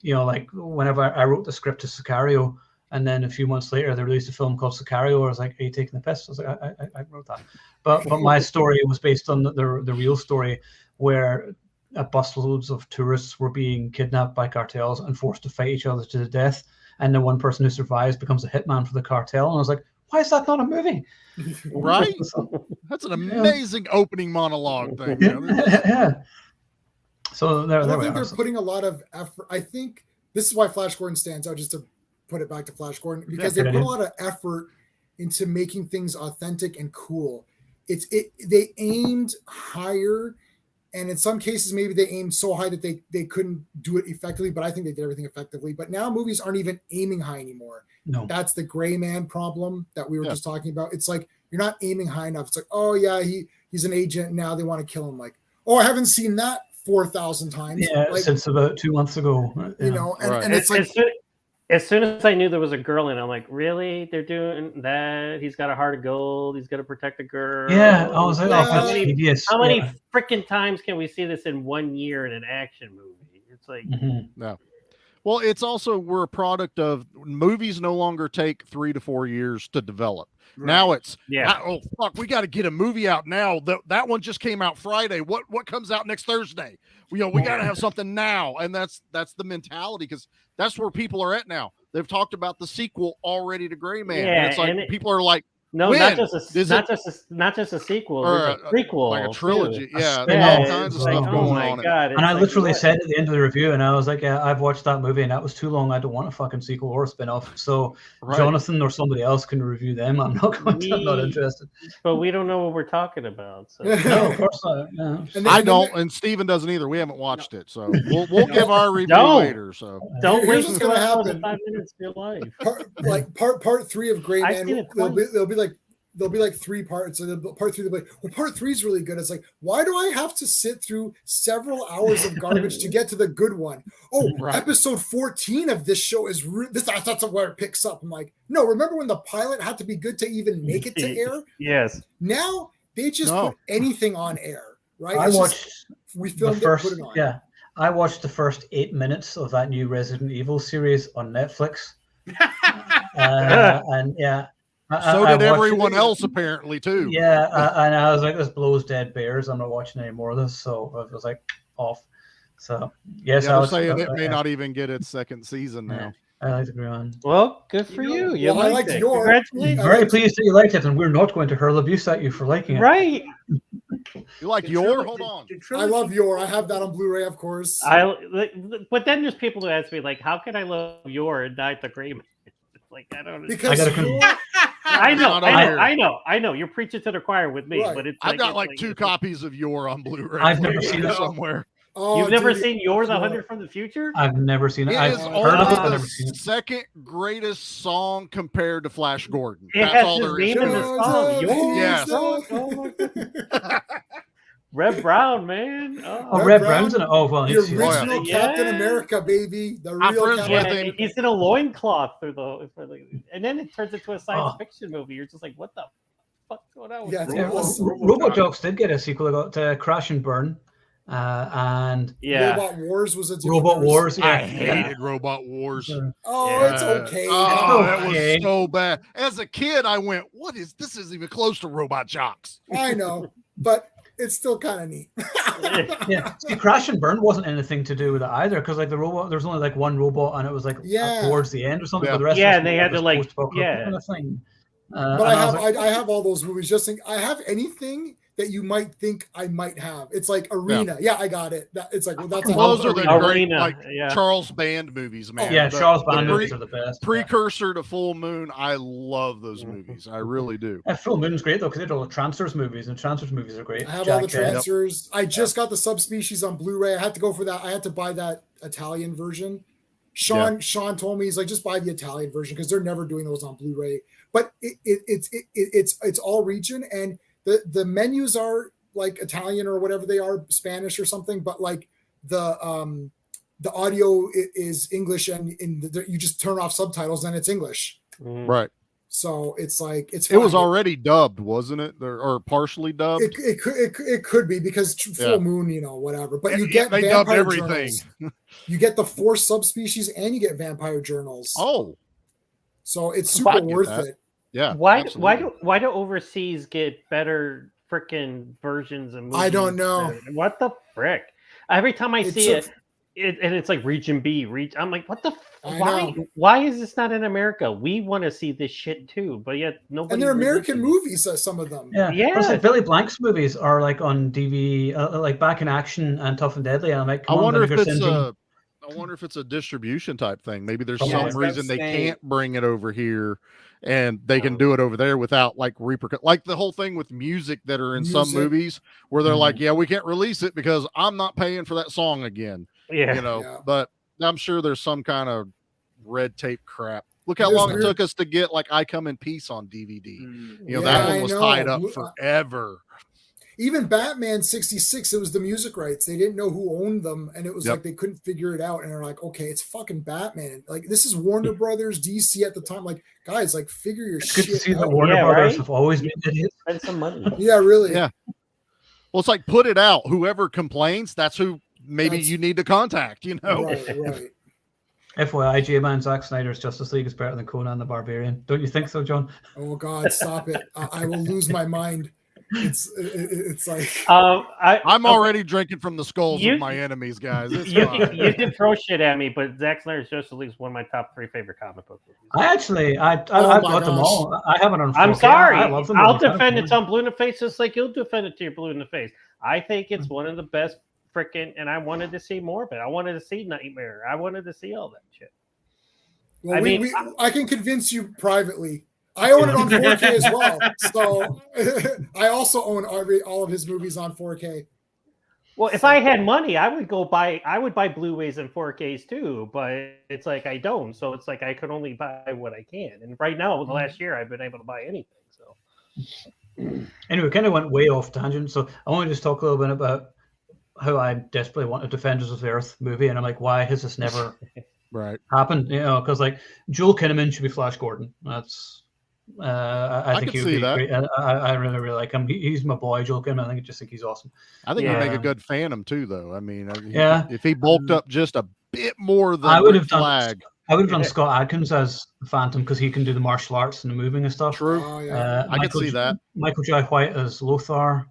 You know, like whenever I wrote the script to Sicario, and then a few months later they released a film called Sicario, I was like, "Are you taking the piss?" I was like, "I wrote that," but my story was based on the real story where busloads of tourists were being kidnapped by cartels and forced to fight each other to the death, and the one person who survives becomes a hitman for the cartel. And I was like, "Why is that not a movie?" Right? That's an amazing opening monologue thing. Yeah. So I think they're putting a lot of effort. I think this is why Flash Gordon stands out, just to put it back to Flash Gordon, because they put a lot of effort into making things authentic and cool. They aimed higher, and in some cases maybe they aimed so high that they couldn't do it effectively, but I think they did everything effectively. But now movies aren't even aiming high anymore. No. That's the gray man problem that we were just talking about. It's like you're not aiming high enough. It's like, oh yeah, he's an agent, now they want to kill him. Like, oh, I haven't seen that 4,000 times. Yeah, like, since about 2 months ago. You know, and it's like as soon as I knew there was a girl in, I'm like, really? They're doing that? He's got a heart of gold. He's got to protect a girl. Yeah, I was like, how many freaking times can we see this in 1 year in an action movie? It's like, no. Well, it's also, we're a product of movies no longer take 3 to 4 years to develop. Right. Now it's oh fuck, we got to get a movie out now. That one just came out Friday. What comes out next Thursday? We got to have something now, and that's the mentality, because that's where people are at now. They've talked about the sequel already to Gray Man, and it's like people are like, no, not just a sequel, or a prequel, like a trilogy. Too. Yeah, all kinds of stuff going on. God, and I literally said at the end of the review, and I was like, yeah, I've watched that movie, and that was too long. I don't want a fucking sequel or a spin-off. So Jonathan or somebody else can review them. I'm not interested. But we don't know what we're talking about. So. No, of course not. No. I don't, and Steven doesn't either. We haven't watched it, so we'll give our review later. So don't waste what's gonna happen. 5 minutes of your life. Part 3 of Gray Man. There'll be like 3 parts, and part 3 they'll be like, well, part 3 is really good. It's like, why do I have to sit through several hours of garbage to get to the good one? Oh, episode 14 of this show is that's where it picks up. I'm like, no, remember when the pilot had to be good to even make it to air? Yes. Now they just put anything on air, right? We filmed it, put it on. Yeah, I watched the first 8 minutes of that new Resident Evil series on Netflix, and yeah. So did everyone else, apparently, too. Yeah, and I was like, this blows dead bears. I'm not watching any more of this. So I was like, off. So, yes. I was saying it may not even get its 2nd season now. I like to agree on. Well, good for you. You liked it. I'm very pleased that you liked it, and we're not going to hurl abuse at you for liking it. Right. You like Yor? Hold on. I love Yor. I have that on Blu-ray, of course. But then there's people who ask me, like, how can I love Yor and not the Gray Man? Like, I don't know. Because I know. You're preaching to the choir with me, but it's I've got like 2 copies of Yor on Blu-ray. I've never seen it somewhere. Oh, you've never seen Yor, the 100 from the Future? I've never seen it. I've heard of it, but never seen it. Second greatest song compared to Flash Gordon. That's all there is. Yes. Oh my God. Red Brown, man. Red Brown's in it. Oh, well, the original Captain America, baby. The real Captain. He's in a loincloth and then it turns into a science fiction movie. You're just like, what the fuck's going on? Robot Dogs did get a sequel. I got Crash and Burn. And Robot Wars was a Robot Wars. I hated Robot Wars. It's okay. It was so bad. As a kid, I went, "What is this? Isn't even close to Robot Jocks." I know, but it's still kind of neat. See, Crash and Burn wasn't anything to do with it either, because like the robot, there's only like one robot, and it was like towards the end or something. But the rest and they had to like kind of thing. But I have all those movies. Just think, I have anything that you might think I might have. It's like Arena. Yeah, I got it. It's like, well, that's those are the great Charles Band movies, man. Charles Band movies are the best. Precursor to Full Moon. I love those movies. I really do. Full Moon's great though, because they did all the Trancers movies, and Trancers movies are great. I have all the Trancers. I just got the Subspecies on Blu-ray. I had to go for that. I had to buy that Italian version. Sean told me, he's like, just buy the Italian version because they're never doing those on Blu-ray. But it's all region, and the menus are like Italian or whatever they are, Spanish or something. But like the audio is English, and you just turn off subtitles and it's English. Right. So it's like it was already dubbed, wasn't it, or partially dubbed? It could be because Full Moon, whatever. But you get they dubbed everything. You get the 4 subspecies, and you get vampire journals. Oh, so it's super worth it. Yeah. Why do overseas get better freaking versions of movies? I don't know. What the frick? Every time I see it, and it's like region B, I'm like, what the? Why is this not in America? We want to see this shit too, but yet nobody. And they're American movies, some of them. Yeah. Like Billy Blank's movies are like on DVD, like Back in Action and Tough and Deadly. And I'm like, I wonder if it's a distribution type thing. Maybe there's some reason they can't bring it over here, and they can do it over there without like like the whole thing with music that are in some movies where they're like, yeah, we can't release it because I'm not paying for that song again. But I'm sure there's some kind of red tape crap. Look how long it took us to get like I Come in Peace on DVD. That one was tied up forever. Even Batman 66, it was the music rights. They didn't know who owned them, and it was like they couldn't figure it out. And they're like, okay, it's fucking Batman. Like, this is Warner Brothers, DC at the time. Like, guys, like, figure your shit out. Good to see that Warner Brothers have always been idiots. Spend some money. Yeah, really. Yeah. Well, it's like, put it out. Whoever complains, that's who you need to contact, Right. FYI, J-Man Zack Snyder's Justice League is better than Conan the Barbarian. Don't you think so, John? Oh, God, stop it. I will lose my mind. It's like I'm already drinking from the skulls of my enemies, guys. You can throw shit at me, but Zack Snyder's Justice League is one of my top 3 favorite comic books. I've got them all. I have it on 4K. I'm sorry. I love them. I'll defend it on Blue in the Face just like you'll defend it to your Blue in the Face. I think it's one of the best freaking, and I wanted to see more of it. I wanted to see Nightmare. I wanted to see all that shit. Well, I can convince you privately. I own it on 4K as well. So I also own all of his movies on 4K. Well, if I had money, I would buy Blu-rays and 4Ks too, but it's like I don't. So it's like I could only buy what I can. And right now, the last year, I've been able to buy anything. So anyway, we kind of went way off tangent. So I want to just talk a little bit about how I desperately want a Defenders of the Earth movie, and I'm like, why has this never happened? Because like Joel Kinnaman should be Flash Gordon. That's I think he would be great. I really, really like him. He's my boy, Joel Kinnaman. I think he's awesome. I think he'd make a good Phantom too, though. I mean, if he bulked up just a bit more than I would have done Scott Adkins as the Phantom because he can do the martial arts and the moving and stuff. True. I can see that. Michael Jai White as Lothar.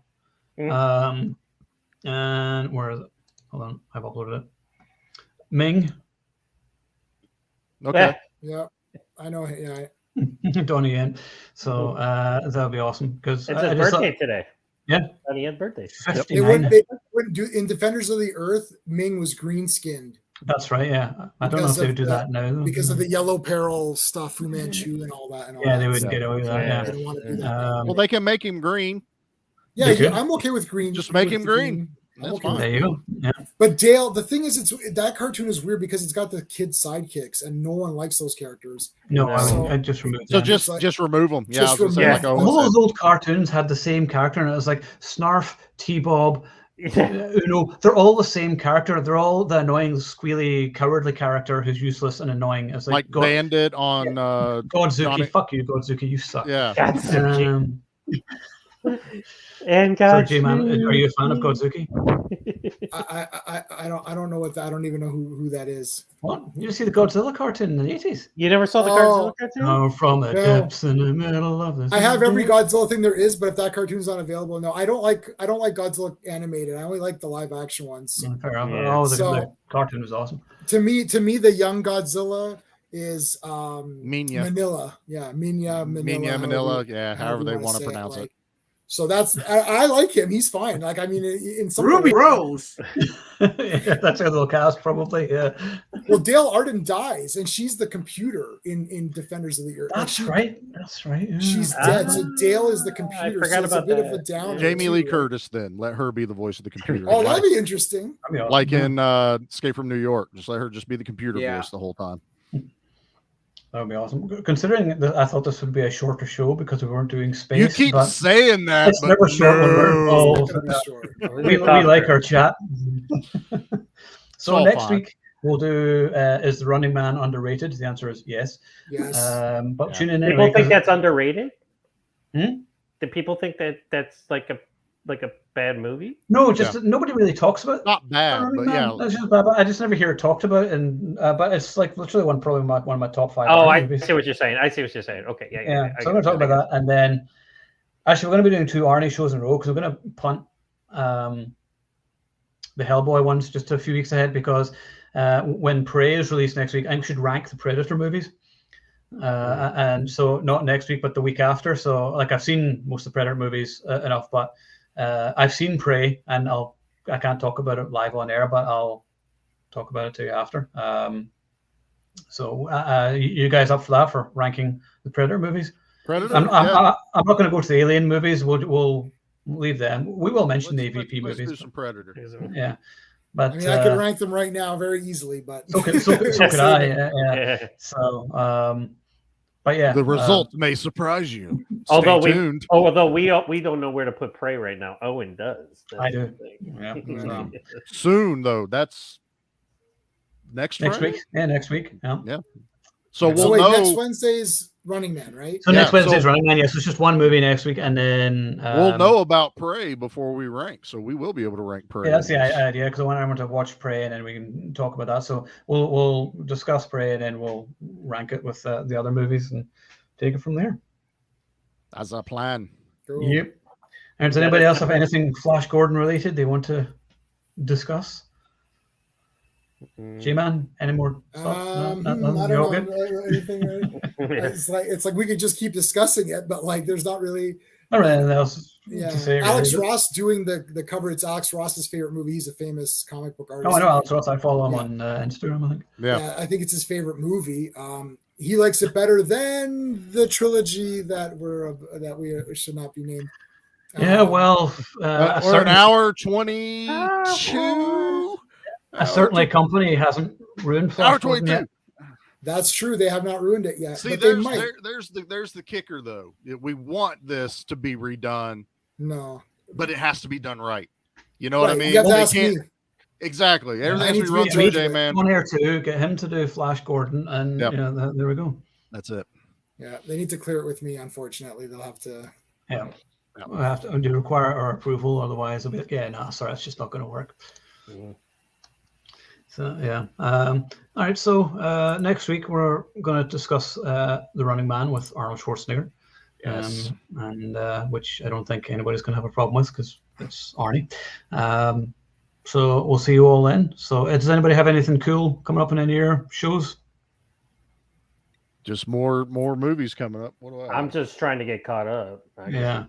And where is it? Hold on, I've uploaded it. Ming. Okay. Yeah, I know. Yeah. Donnie Yen. So that'll be awesome because it's his birthday today. Yeah, Donnie Yen's birthday. They wouldn't do in Defenders of the Earth. Ming was green skinned. That's right. Yeah, I don't know if they would do that now because of the Yellow Peril stuff, Fu Manchu and all that. They wouldn't get away with that. Yeah, they don't want to do that. Well, they can make him green. Yeah, I'm okay with green. Just make him green. That's fine. There you go. Yeah. But Dale, the thing is, that cartoon is weird because it's got the kid sidekicks, and no one likes those characters. No, I just removed them. So just remove them. Yeah, all those old cartoons had the same character, and it was like Snarf, T-Bob, Uno. They're all the same character. They're all the annoying, squealy, cowardly character who's useless and annoying. It's like Bandit on Godzuki. Johnny. Fuck you, Godzuki. You suck. Yeah. Godzuki. And J-Man, are you a fan of Godzuki? I don't know what that. I don't even know who that is. What? You didn't see the Godzilla cartoon in the 80s? You never saw the Godzilla cartoon? No, from the depths in the middle of this. I have every Godzilla thing there is, but if that cartoon's not available, no. I don't like Godzilla animated. I only like the live action ones. The cartoon was awesome. To me, the young Godzilla is Minya. Manila. Yeah, Minya Manila. Minya Manila. Yeah, however they want to pronounce it. So I like him. He's fine. Like, I mean, in some Ruby Rose. Yeah, that's a little cast, probably. Yeah. Well, Dale Arden dies, and she's the computer in Defenders of the Earth. That's right. That's right. Yeah. She's dead. So Dale is the computer. I forgot about a bit that. of a downer. Jamie Lee Curtis, then let her be the voice of the computer. Oh, that'd be interesting. Like in Escape from New York, just let her just be the computer voice the whole time. That would be awesome. Considering that I thought this would be a shorter show because we weren't doing space. You keep saying that. It's never short when we're involved. We like our chat. So next week we'll do is the Running Man underrated? The answer is yes. Yes. But tune in. People think that's underrated? Do people think that that's like a bad movie? No, just nobody really talks about it. Not bad, but that's just bad. I just never hear it talked about, and but it's like literally one of my top 5. Oh, I movies. see what you're saying. Okay, yeah. So I'm going to talk about that, and then actually we're going to be doing 2 Arnie shows in a row because we're going to punt the Hellboy ones just a few weeks ahead because when Prey is released next week, I should rank the Predator movies. And so not next week, but the week after. So like I've seen most of the Predator movies enough, but I've seen Prey, and I can't talk about it live on air, but I'll talk about it to you after. So you guys up for that, for ranking the Predator movies? Predator. I'm not going to go to the Alien movies. We'll leave them. We will mention the AVP movies. Let's do some Predator. Yeah. But I mean, I could rank them right now very easily, but so could I. Yeah. So, but yeah, the results may surprise you. Although tuned. we don't know where to put Prey right now. Owen does. I do. Yeah. Soon though. That's next week. Yeah, next week. Yeah. So we'll wait, know. Next Wednesday's Running Man, right? So next Wednesday's Running Man. Yes, it's just one movie next week, and then we'll know about Prey before we rank. So we will be able to rank Prey. Yeah, that's the idea, because I want to watch Prey, and then we can talk about that. So we'll discuss Prey, and then we'll rank it with the other movies and take it from there. As a plan. Cool. Yep. And does anybody else have anything Flash Gordon related they want to discuss? G-Man, any more stuff? I don't know anything. Right? It's like we could just keep discussing it, but like there's not really anything else to say. Alex Ross doing the cover. It's Alex Ross's favorite movie. He's a famous comic book artist. Oh, I know Alex Ross. I follow him on Instagram, I think. Yeah, I think it's his favorite movie. He likes it better than the trilogy that we should not be named. Yeah, well, we're an hour 22. Certainly company hasn't ruined Flash Gordon yet. That's true. They have not ruined it yet. See, but there's, they might. there's the kicker though. We want this to be redone. No, but it has to be done right. You know what I mean? You have to ask me. Exactly. Everything has to be run through J-Man. One here too. Get him to do Flash Gordon, and there we go. That's it. Yeah, they need to clear it with me. Unfortunately, they'll have to. Yeah, we'll have to require our approval, otherwise, sorry, it's just not going to work. Mm-hmm. So yeah. All right. So next week we're going to discuss the Running Man with Arnold Schwarzenegger. Yes. And which I don't think anybody's going to have a problem with because it's Arnie. So we'll see you all then. So does anybody have anything cool coming up in any of your shows? Just more movies coming up. What do I? I'm just trying to get caught up. Yeah.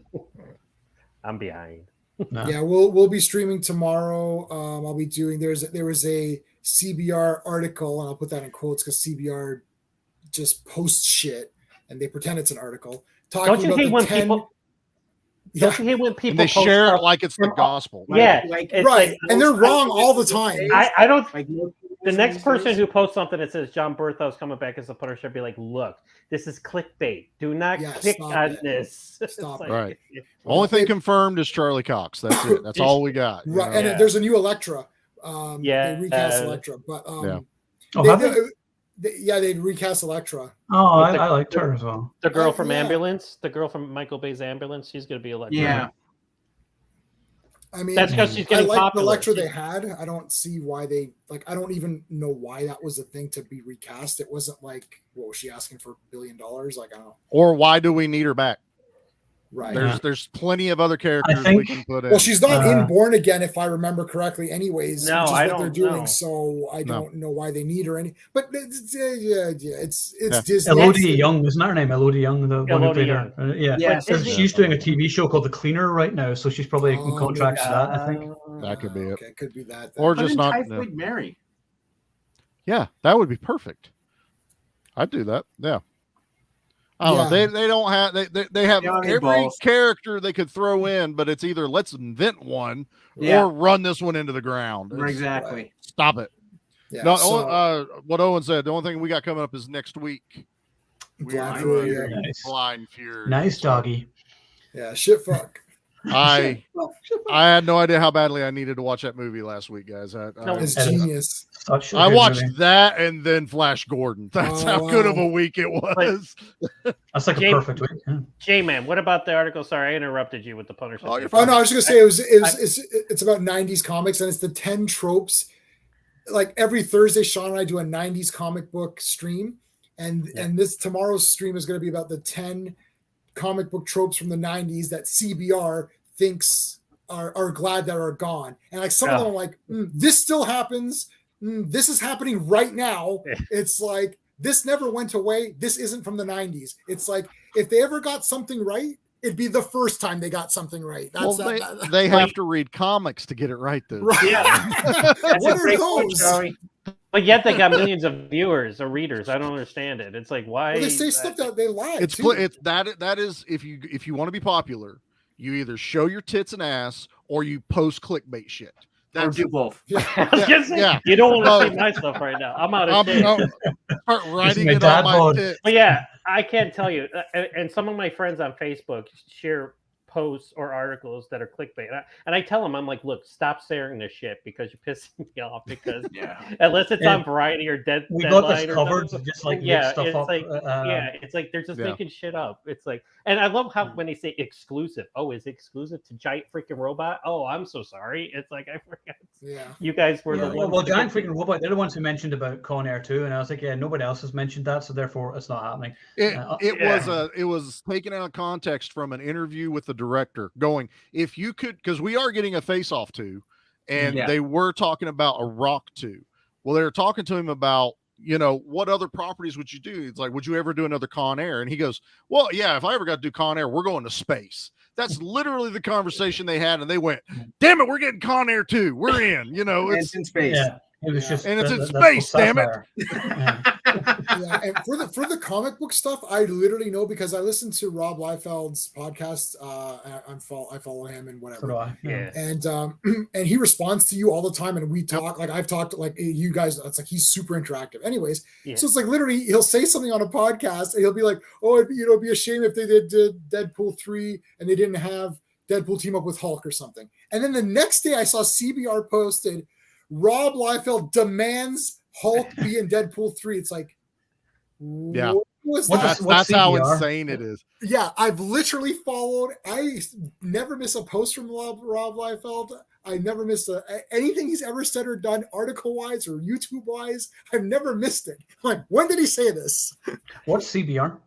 I'm behind. No. Yeah, we'll be streaming tomorrow. I'll be doing there was a CBR article, and I'll put that in quotes because CBR just posts shit and they pretend it's an article. Don't you hate when people? Don't you hate when people they share it like it's the gospel? Yeah, right. And they're wrong all the time. I don't like the next person who posts something that says John Berthau's coming back as a Punisher be like, look, this is clickbait. Do not click on this. Stop it. Right. Only thing confirmed is Charlie Cox. That's it. That's all we got. Right. And there's a new Elektra. They recast Elektra, but they recast Elektra. Oh, I liked her as well. The girl from Ambulance, the girl from Michael Bay's Ambulance, she's gonna be Elektra. Yeah. I mean, that's because she's getting I like popular. The Elektra they had. I don't see why they I don't even know why that was a thing to be recast. It wasn't like, what was she asking for $1 billion? Like, I don't know. Or why do we need her back? Right. There's plenty of other characters we can put in. Well, she's not in Born Again, if I remember correctly, anyways. No, which is I what don't they're doing. know. So I don't know why they need her any. But it's Disney. Elodie Young, isn't that her name? Elodie Young, the one who played her. Yeah. She's doing a TV show called The Cleaner right now, so she's probably in contract for that. I think that could be it. Okay, could be that. Or just not. Typhoid Mary. Yeah, that would be perfect. I'd do that. Yeah. I don't know. They don't have they have every character they could throw in, but it's either let's invent one or run this one into the ground. Exactly. Stop it. Yeah, no, what Owen said, the only thing we got coming up is next week. Blind Fury. Blind Fury. Nice doggy. Yeah, shit fuck. I had no idea how badly I needed to watch that movie last week, guys. It's genius. I watched that and then Flash Gordon. That's how good of a week it was. That's like a perfect week. Yeah. J-Man, what about the article? Sorry, I interrupted you with the Punisher. No, I was just gonna say it's about 90s comics, and it's the 10 tropes. Like every Thursday, Sean and I do a 90s comic book stream, and this tomorrow's stream is going to be about the 10 comic book tropes from the 90s that CBR thinks are glad that are gone. And like some of them are like, this still happens. This is happening right now. It's like, this never went away. This isn't from the 90s. It's like, if they ever got something right, it'd be the first time they got something right. That's they have to read comics to get it right, though. Right. Yeah. What are those? But yet they got millions of viewers or readers. I don't understand it. It's like, why? Well, they say stuff that they lie. It's that is if you want to be popular, you either show your tits and ass or you post clickbait shit. Or do both. Yeah. You don't want to see my stuff right now. I'm out of shape. Start writing it on my tits. But yeah, I can't tell you. And some of my friends on Facebook share posts or articles that are clickbait, and I tell them, I'm like, look, stop sharing this shit because you're pissing me off. Because unless it's on Variety or we Deadline, got this covered to just like make stuff it's up. Like it's like they're just making shit up. It's like, and I love how when they say exclusive. Oh, is it exclusive to Giant Freaking Robot? Oh, I'm so sorry. It's like I forgot. Yeah, you guys were the ones. Well, Giant Freaking Robot, they're the ones who mentioned about Con Air 2, and I was like, yeah, nobody else has mentioned that, so therefore it's not happening. It was taken out of context from an interview with the director going, if you could, because we are getting a Face-Off 2, and they were talking about a Rock 2. Well, they were talking to him about, what other properties would you do? It's like, would you ever do another Con Air? And he goes, well, yeah, if I ever got to do Con Air, we're going to space. That's literally the conversation they had, and they went, damn it, we're getting Con Air 2. We're in, it's in space. Yeah. It was just, and it's in space, damn it. And for the comic book stuff, I literally know because I listen to Rob Liefeld's podcast. I follow him and whatever. So do I. Yeah. And he responds to you all the time, and we talk. Like I've talked, like you guys. It's like he's super interactive. Anyways, so it's like literally he'll say something on a podcast, and he'll be like, "Oh, it'd be a shame if they did Deadpool 3 and they didn't have Deadpool team up with Hulk or something." And then the next day, I saw CBR posted, Rob Liefeld demands Hulk be in Deadpool 3. It's like, that's how insane it is. Yeah, I've literally followed. I never miss a post from Rob Liefeld. I never miss anything he's ever said or done, article-wise or YouTube-wise. I've never missed it. Like, when did he say this? What's CBR?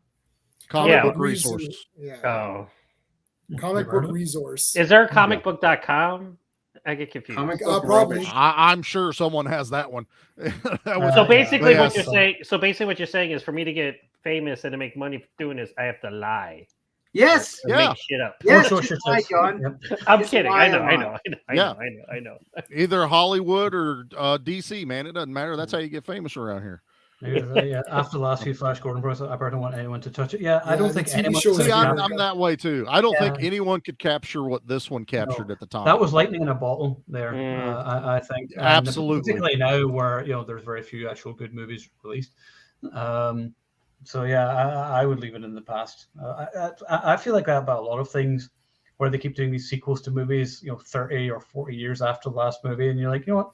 Comic Book Resource. Oh. Comic Book Resource. Is there a comicbook.com? I get confused. Probably. I'm sure someone has that one. So basically, what you're saying is, for me to get famous and to make money doing this, I have to lie. Yes. Make shit up. Yes. John. I'm kidding. I know. Either Hollywood or DC, man. It doesn't matter. That's how you get famous around here. After the last few Flash Gordon bros, I don't want anyone to touch it. I don't think anyone. I'm that way too. I don't think anyone could capture what this one captured at the time. That was lightning in a bottle there. I think absolutely. Particularly now, where there's very few actual good movies released. So I would leave it in the past. I feel like that about a lot of things, where they keep doing these sequels to movies, 30 or 40 years after the last movie, and you're like, you know what?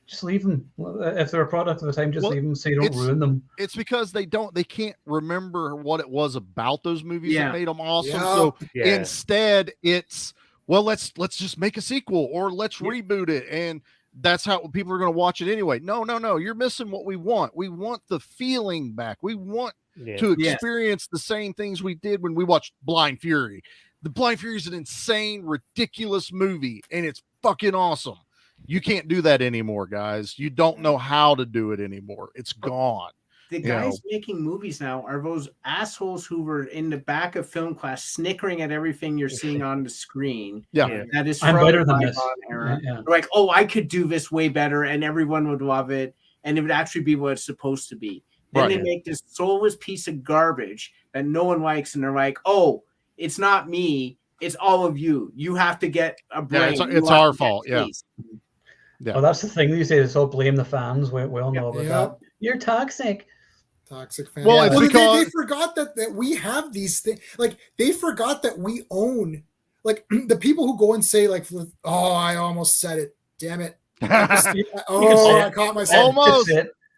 Just leave them. If they're a product of the time, just leave them so you don't ruin them. It's because they can't remember what it was about those movies that made them awesome. So instead, it's let's just make a sequel or let's reboot it, and that's how people are going to watch it anyway. No, you're missing what we want. We want the feeling back. We want to experience the same things we did when we watched Blind Fury. The Blind Fury is an insane, ridiculous movie, and it's fucking awesome. You can't do that anymore, guys. You don't know how to do it anymore. It's gone. The guys making movies now are those assholes who were in the back of film class snickering at everything you're seeing on the screen. Yeah. That is I'm better than this. Era. Yeah. Like, oh, I could do this way better, and everyone would love it, and it would actually be what it's supposed to be. Then they make this soulless piece of garbage that no one likes, and they're like, oh, it's not me, it's all of you. You have to get a brain. Yeah, it's our fault. Yeah. Well, that's the thing these days. It's all blame the fans. We all know about that. You're toxic. Toxic fans. Well, it's because they forgot that we have these things. Like, they forgot that we own, like, the people who go and say, like, oh, I almost said it. Damn it. I caught myself. Almost.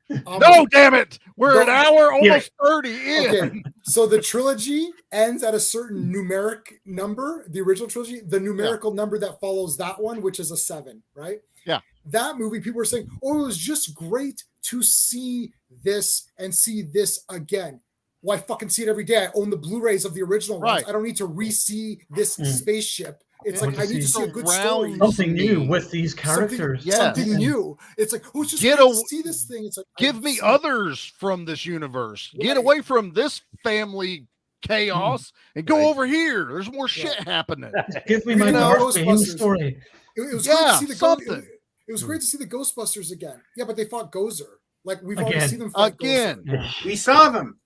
No, damn it. We're an hour, almost 30 in. Okay. So the trilogy ends at a certain numeric number, the original trilogy, the numerical number that follows that one, which is a 7, right? Yeah. That movie, people were saying, oh, it was just great to see this and see this again. Well, I fucking see it every day. I own the Blu-rays of the original ones. I don't need to re-see this spaceship. It's like, I need to see a good story. Something new with these characters. Something new. It's like, oh, just see this thing. It's like, give me others from this universe. Get away from this family chaos and go over here. There's more shit happening. Give me my Ghostbusters story. It was great to see the it was great to see the Ghostbusters again. Yeah, but they fought Gozer. Like, we've already seen them fight again. We saw them.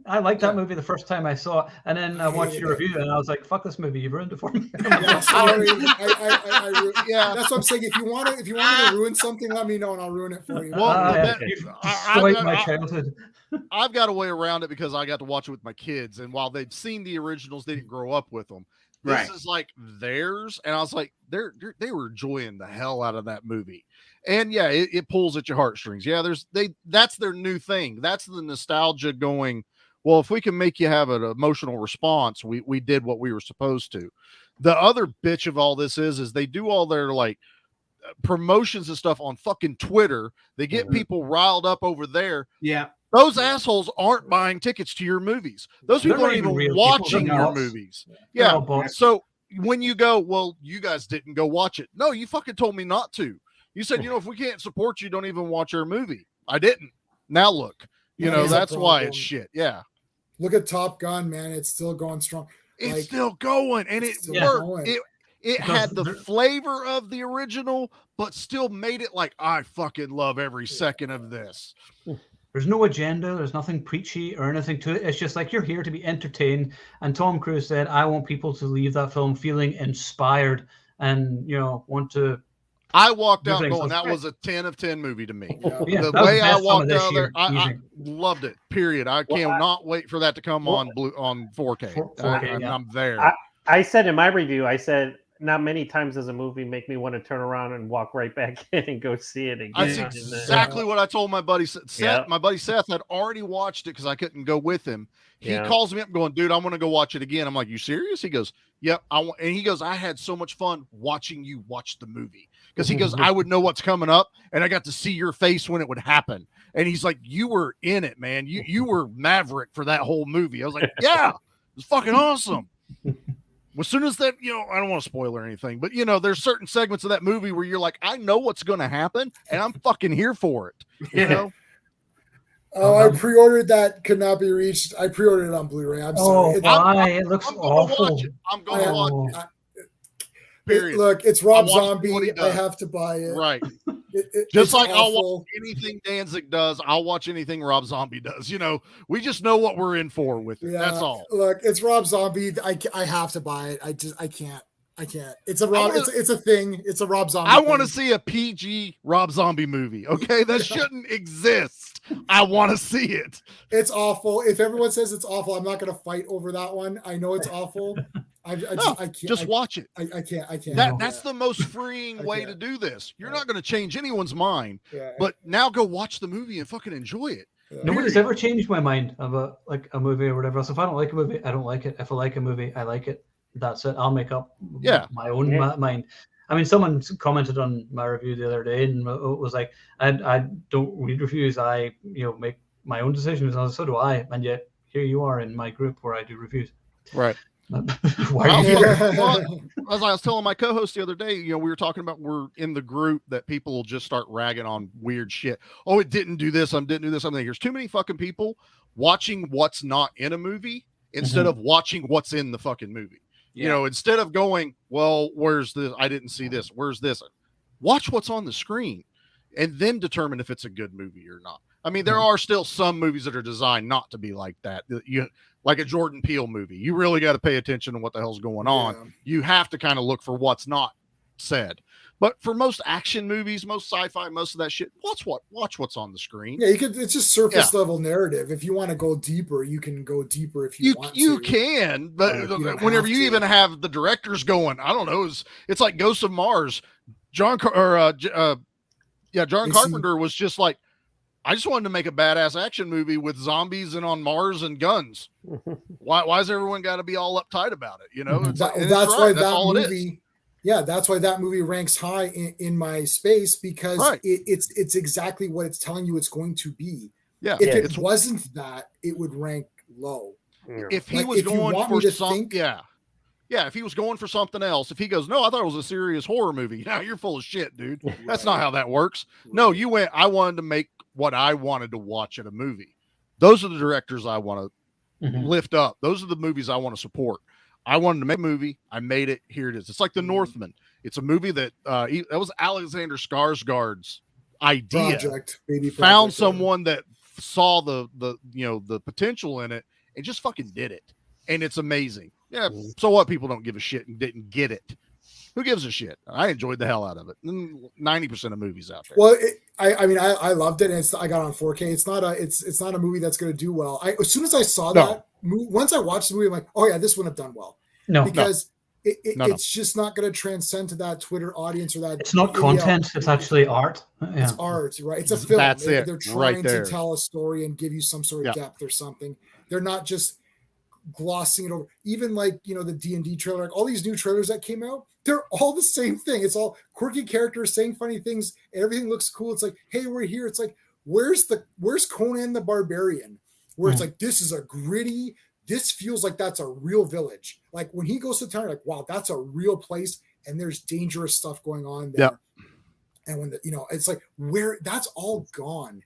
I liked that movie the first time I saw it, and then I watched your review, and I was like, "Fuck this movie! You ruined it for me." Sorry. That's what I'm saying. If you want me to ruin something, let me know, and I'll ruin it for you. Well, you've destroyed my childhood. I've got a way around it because I got to watch it with my kids, and while they've seen the originals, they didn't grow up with them. This is like theirs, and I was like, they were enjoying the hell out of that movie. And yeah, it pulls at your heartstrings. Yeah, that's their new thing. That's the nostalgia going, well, if we can make you have an emotional response, we did what we were supposed to. The other bitch of all this is they do all their like promotions and stuff on fucking Twitter. They get people riled up over there. Yeah. Those assholes aren't buying tickets to your movies. Those people aren't even watching your movies. Yeah. So when you go, well, you guys didn't go watch it. No, you fucking told me not to. You said, if we can't support you, don't even watch our movie. I didn't. Now look, that's why it's shit. Yeah. Look at Top Gun, man. It's still going strong. It's still going, and it worked. It had the flavor of the original, but still made it like, I fucking love every second of this. There's no agenda. There's nothing preachy or anything to it. It's just like, you're here to be entertained. And Tom Cruise said, I want people to leave that film feeling inspired and, want to. I walked out going, that was a 10 of 10 movie to me. The way I walked out there, I loved it, period. I cannot wait for that to come on 4K. I'm there. I said in my review, not many times does a movie make me want to turn around and walk right back in and go see it again. That's exactly what I told my buddy Seth. My buddy Seth had already watched it because I couldn't go with him. He calls me up going, dude, I want to go watch it again. I'm like, you serious? He goes, yep. And he goes, I had so much fun watching you watch the movie. Because he goes, I would know what's coming up, and I got to see your face when it would happen. And he's like, you were in it, man. You were Maverick for that whole movie. I was like, yeah, it was fucking awesome. As soon as that, I don't want to spoil or anything, but there's certain segments of that movie where you're like, I know what's going to happen, and I'm fucking here for it. Oh, I pre-ordered that. Could not be reached. I pre-ordered it on Blu-ray. I'm sorry. It looks awful. I'm going to watch it. Period. Look, it's Rob Zombie. I have to buy it. Right. Just like awful. I'll watch anything Danzig does, I'll watch anything Rob Zombie does. We just know what we're in for with it. That's all. Look, it's Rob Zombie. I have to buy it. I can't. It's a Rob. It's a thing. It's a Rob Zombie. I want to see a PG Rob Zombie movie. Okay, that shouldn't exist. I want to see it. It's awful. If everyone says it's awful, I'm not going to fight over that one. I know it's awful. I can't. Just watch it. I can't. That's the most freeing way to do this. You're not going to change anyone's mind, but now go watch the movie and fucking enjoy it. Nobody's ever changed my mind of a movie or whatever else. If I don't like a movie, I don't like it. If I like a movie, I like it. That's it. I'll make up my own mind. I mean, someone commented on my review the other day, and it was like, I don't read reviews. I make my own decisions, and so do I. And yet here you are in my group where I do reviews. Right. Why are you here? As I was telling my co-host the other day, we were talking about, we're in the group that people will just start ragging on weird shit. Oh, it didn't do this. Didn't do this. I'm thinking there's too many fucking people watching what's not in a movie instead of watching what's in the fucking movie. Yeah. Instead of going, well, where's this? I didn't see this. Where's this? Watch what's on the screen and then determine if it's a good movie or not. I mean, there are still some movies that are designed not to be like that. Like a Jordan Peele movie, you really got to pay attention to what the hell's going on. You have to kind of look for what's not said. But for most action movies, most sci-fi, most of that shit, watch what's on the screen. Yeah, it's just surface level narrative. If you want to go deeper, you can go deeper if you want to. You can, but whenever you even have the directors going, I don't know, it's like Ghosts of Mars. John Carpenter was just like, I just wanted to make a badass action movie with zombies and on Mars and guns. Why's everyone got to be all uptight about it? That's why that movie ranks high in my space, because it's exactly what it's telling you it's going to be. Yeah. If it wasn't that, it would rank low. If he was going for something, if he was going for something else, if he goes, no, I thought it was a serious horror movie. Now you're full of shit, dude. That's not how that works. No, you went, I wanted to make what I wanted to watch at a movie. Those are the directors I want to lift up. Those are the movies I want to support. I wanted to make a movie. I made it. Here it is. It's like The Northman. It's a movie that that was Alexander Skarsgård's idea. Found someone that saw the potential in it and just fucking did it. And it's amazing. Yeah. So what? People don't give a shit and didn't get it. Who gives a shit? I enjoyed the hell out of it. 90% of movies out there. Well, I loved it, and I got on 4K. It's not a movie that's going to do well. As soon as I saw that, once I watched the movie, I'm like, oh yeah, this wouldn't have done well. Because it's just not going to transcend to that Twitter audience or that. It's not content. It's actually art. Yeah. It's art, right? It's a film. That's it. They're trying to tell a story and give you some sort of depth or something. They're not just glossing it over. Even like the D&D trailer, like all these new trailers that came out, they're all the same thing. It's all quirky characters saying funny things, and everything looks cool. It's like, hey, we're here. It's like, where's Conan the Barbarian? Where it's like, this is a gritty, this feels like that's a real village. Like when he goes to town, like, wow, that's a real place, and there's dangerous stuff going on there. And when it's like, where that's all gone.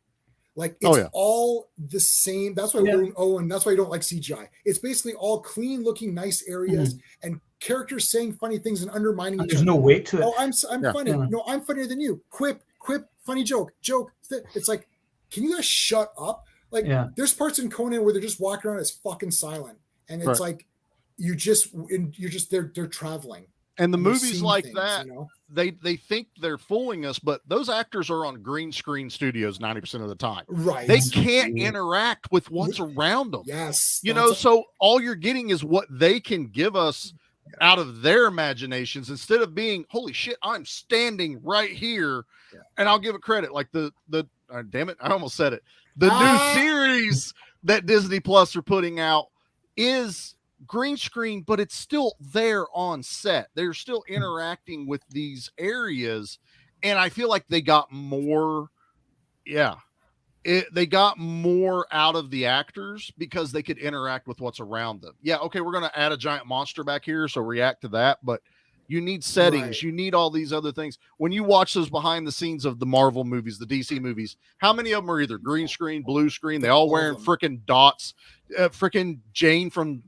Like it's all the same. That's why that's why you don't like CGI. It's basically all clean looking, nice areas and characters saying funny things and undermining each other. There's no weight to it. Oh, I'm funny. No, I'm funnier than you. Quip, funny joke. It's like, can you guys shut up? Like there's parts in Conan where they're just walking around as fucking silent. And it's like they're traveling. And the movies like things, that, they think they're fooling us, but those actors are on green screen studios 90% of the time. Right. They can't interact with what's around them. Yes. So all you're getting is what they can give us out of their imaginations, instead of being, holy shit, I'm standing right here. Yeah. And I'll give it credit. Like the damn it, I almost said it. The new series that Disney Plus are putting out is green screen, but it's still there on set. They're still interacting with these areas, and I feel like they got more they got more out of the actors because they could interact with what's around them. Okay, we're going to add a giant monster back here, so react to that, but you need settings, you need all these other things. When you watch those behind the scenes of the Marvel movies, the DC movies, how many of them are either green screen, blue screen? They all wearing freaking dots. Freaking Jane from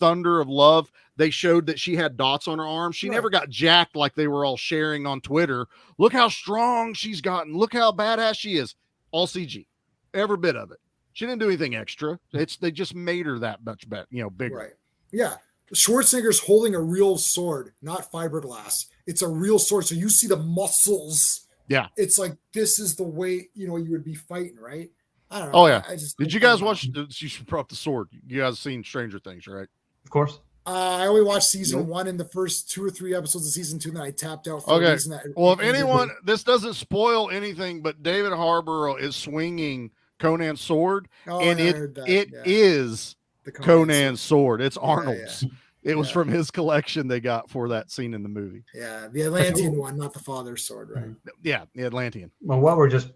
Thunder of Love, they showed that she had dots on her arms. She never got jacked like they were all sharing on Twitter. Look how strong she's gotten. Look how badass she is. All CG, every bit of it. She didn't do anything extra. They just made her that much better, bigger. Right. Yeah. Schwarzenegger's holding a real sword, not fiberglass. It's a real sword. So you see the muscles. Yeah. It's like, this is the way, you would be fighting, right? I don't know. Oh, yeah. Did you guys watch? You should put up the sword. You guys seen Stranger Things, right? Of course. I only watched season 1 and the first 2 or 3 episodes of season 2, and then I tapped out. Okay. Well, if anyone, this doesn't spoil anything, but David Harbour is swinging Conan's sword, and it is the Conan's sword. It's Arnold's. It was from his collection they got for that scene in the movie. Yeah, the Atlantean one, not the father's sword, right? Yeah, the Atlantean. Well, while we're just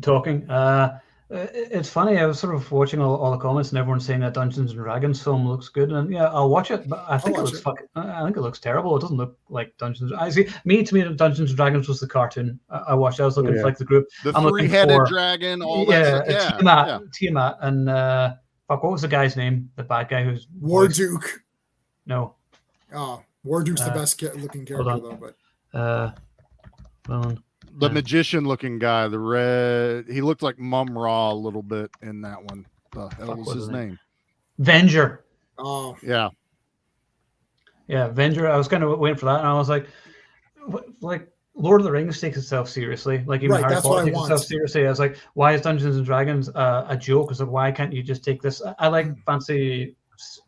talking, It's funny. I was sort of watching all the comments, and everyone's saying that Dungeons and Dragons film looks good, and yeah, I'll watch it. But I think it looks I think it looks terrible. It doesn't look like Dungeons. To me, Dungeons and Dragons was the cartoon I watched. I was looking for like the group. The three-headed dragon. All that. Yeah, Tiamat, and fuck, what was the guy's name? The bad guy who's Warduke. No. Oh, Warduke's the best looking character though. But the magician looking guy, the red, he looked like Mum Ra a little bit in that one. The hell was his name? Venger. Oh, yeah. Yeah, Venger. I was kind of waiting for that, and I was like Lord of the Rings takes itself seriously. Like even Harry Potter takes itself seriously. I was like, why is Dungeons and Dragons a joke? I was like, why can't you just take this? I like fancy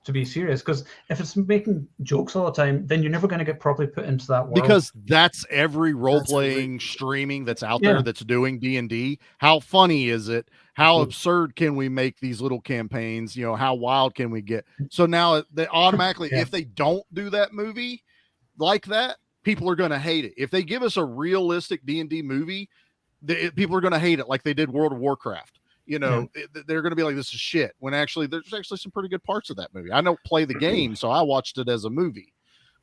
to be serious, because if it's making jokes all the time, then you're never going to get properly put into that world. Because that's every role-playing streaming that's out there that's doing D&D. How funny is it? How absurd can we make these little campaigns? You know, how wild can we get? So now they automatically, if they don't do that movie like that, people are going to hate it. If they give us a realistic D&D movie, people are going to hate it like they did World of Warcraft. You know, they're going to be like, this is shit. When actually, there's actually some pretty good parts of that movie. I don't play the game, so I watched it as a movie.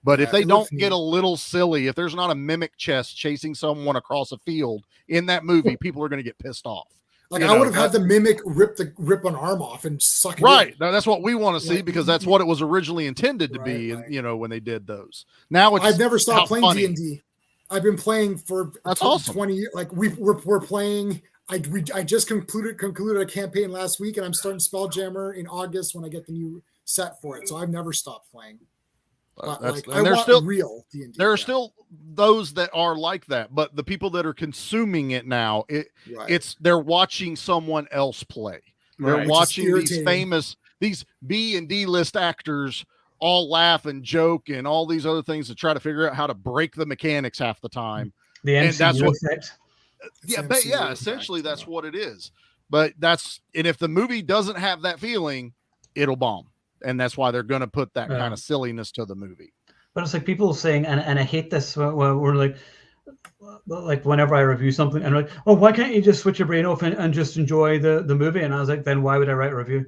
But if they don't get a little silly, if there's not a mimic chest chasing someone across a field in that movie, people are going to get pissed off. Like I would have had the mimic rip an arm off and suck it in. Now, that's what we want to see, because that's what it was originally intended to be. And you know, when they did those. Now I've never stopped playing D&D. I've been playing for 20 years. Like we're playing. I just concluded a campaign last week, and I'm starting Spelljammer in August when I get the new set for it. So I've never stopped playing. Real D&D. There are still those that are like that, but the people that are consuming it now, they're watching someone else play. They're watching these B and D list actors all laugh and joke and all these other things to try to figure out how to break the mechanics half the time. The MCU effect. Essentially that's what it is. But and if the movie doesn't have that feeling, it'll bomb. And that's why they're going to put that kind of silliness to the movie. But it's like people saying, and I hate this, we're like whenever I review something, and like, oh, why can't you just switch your brain off and just enjoy the movie? And I was like, then why would I write a review?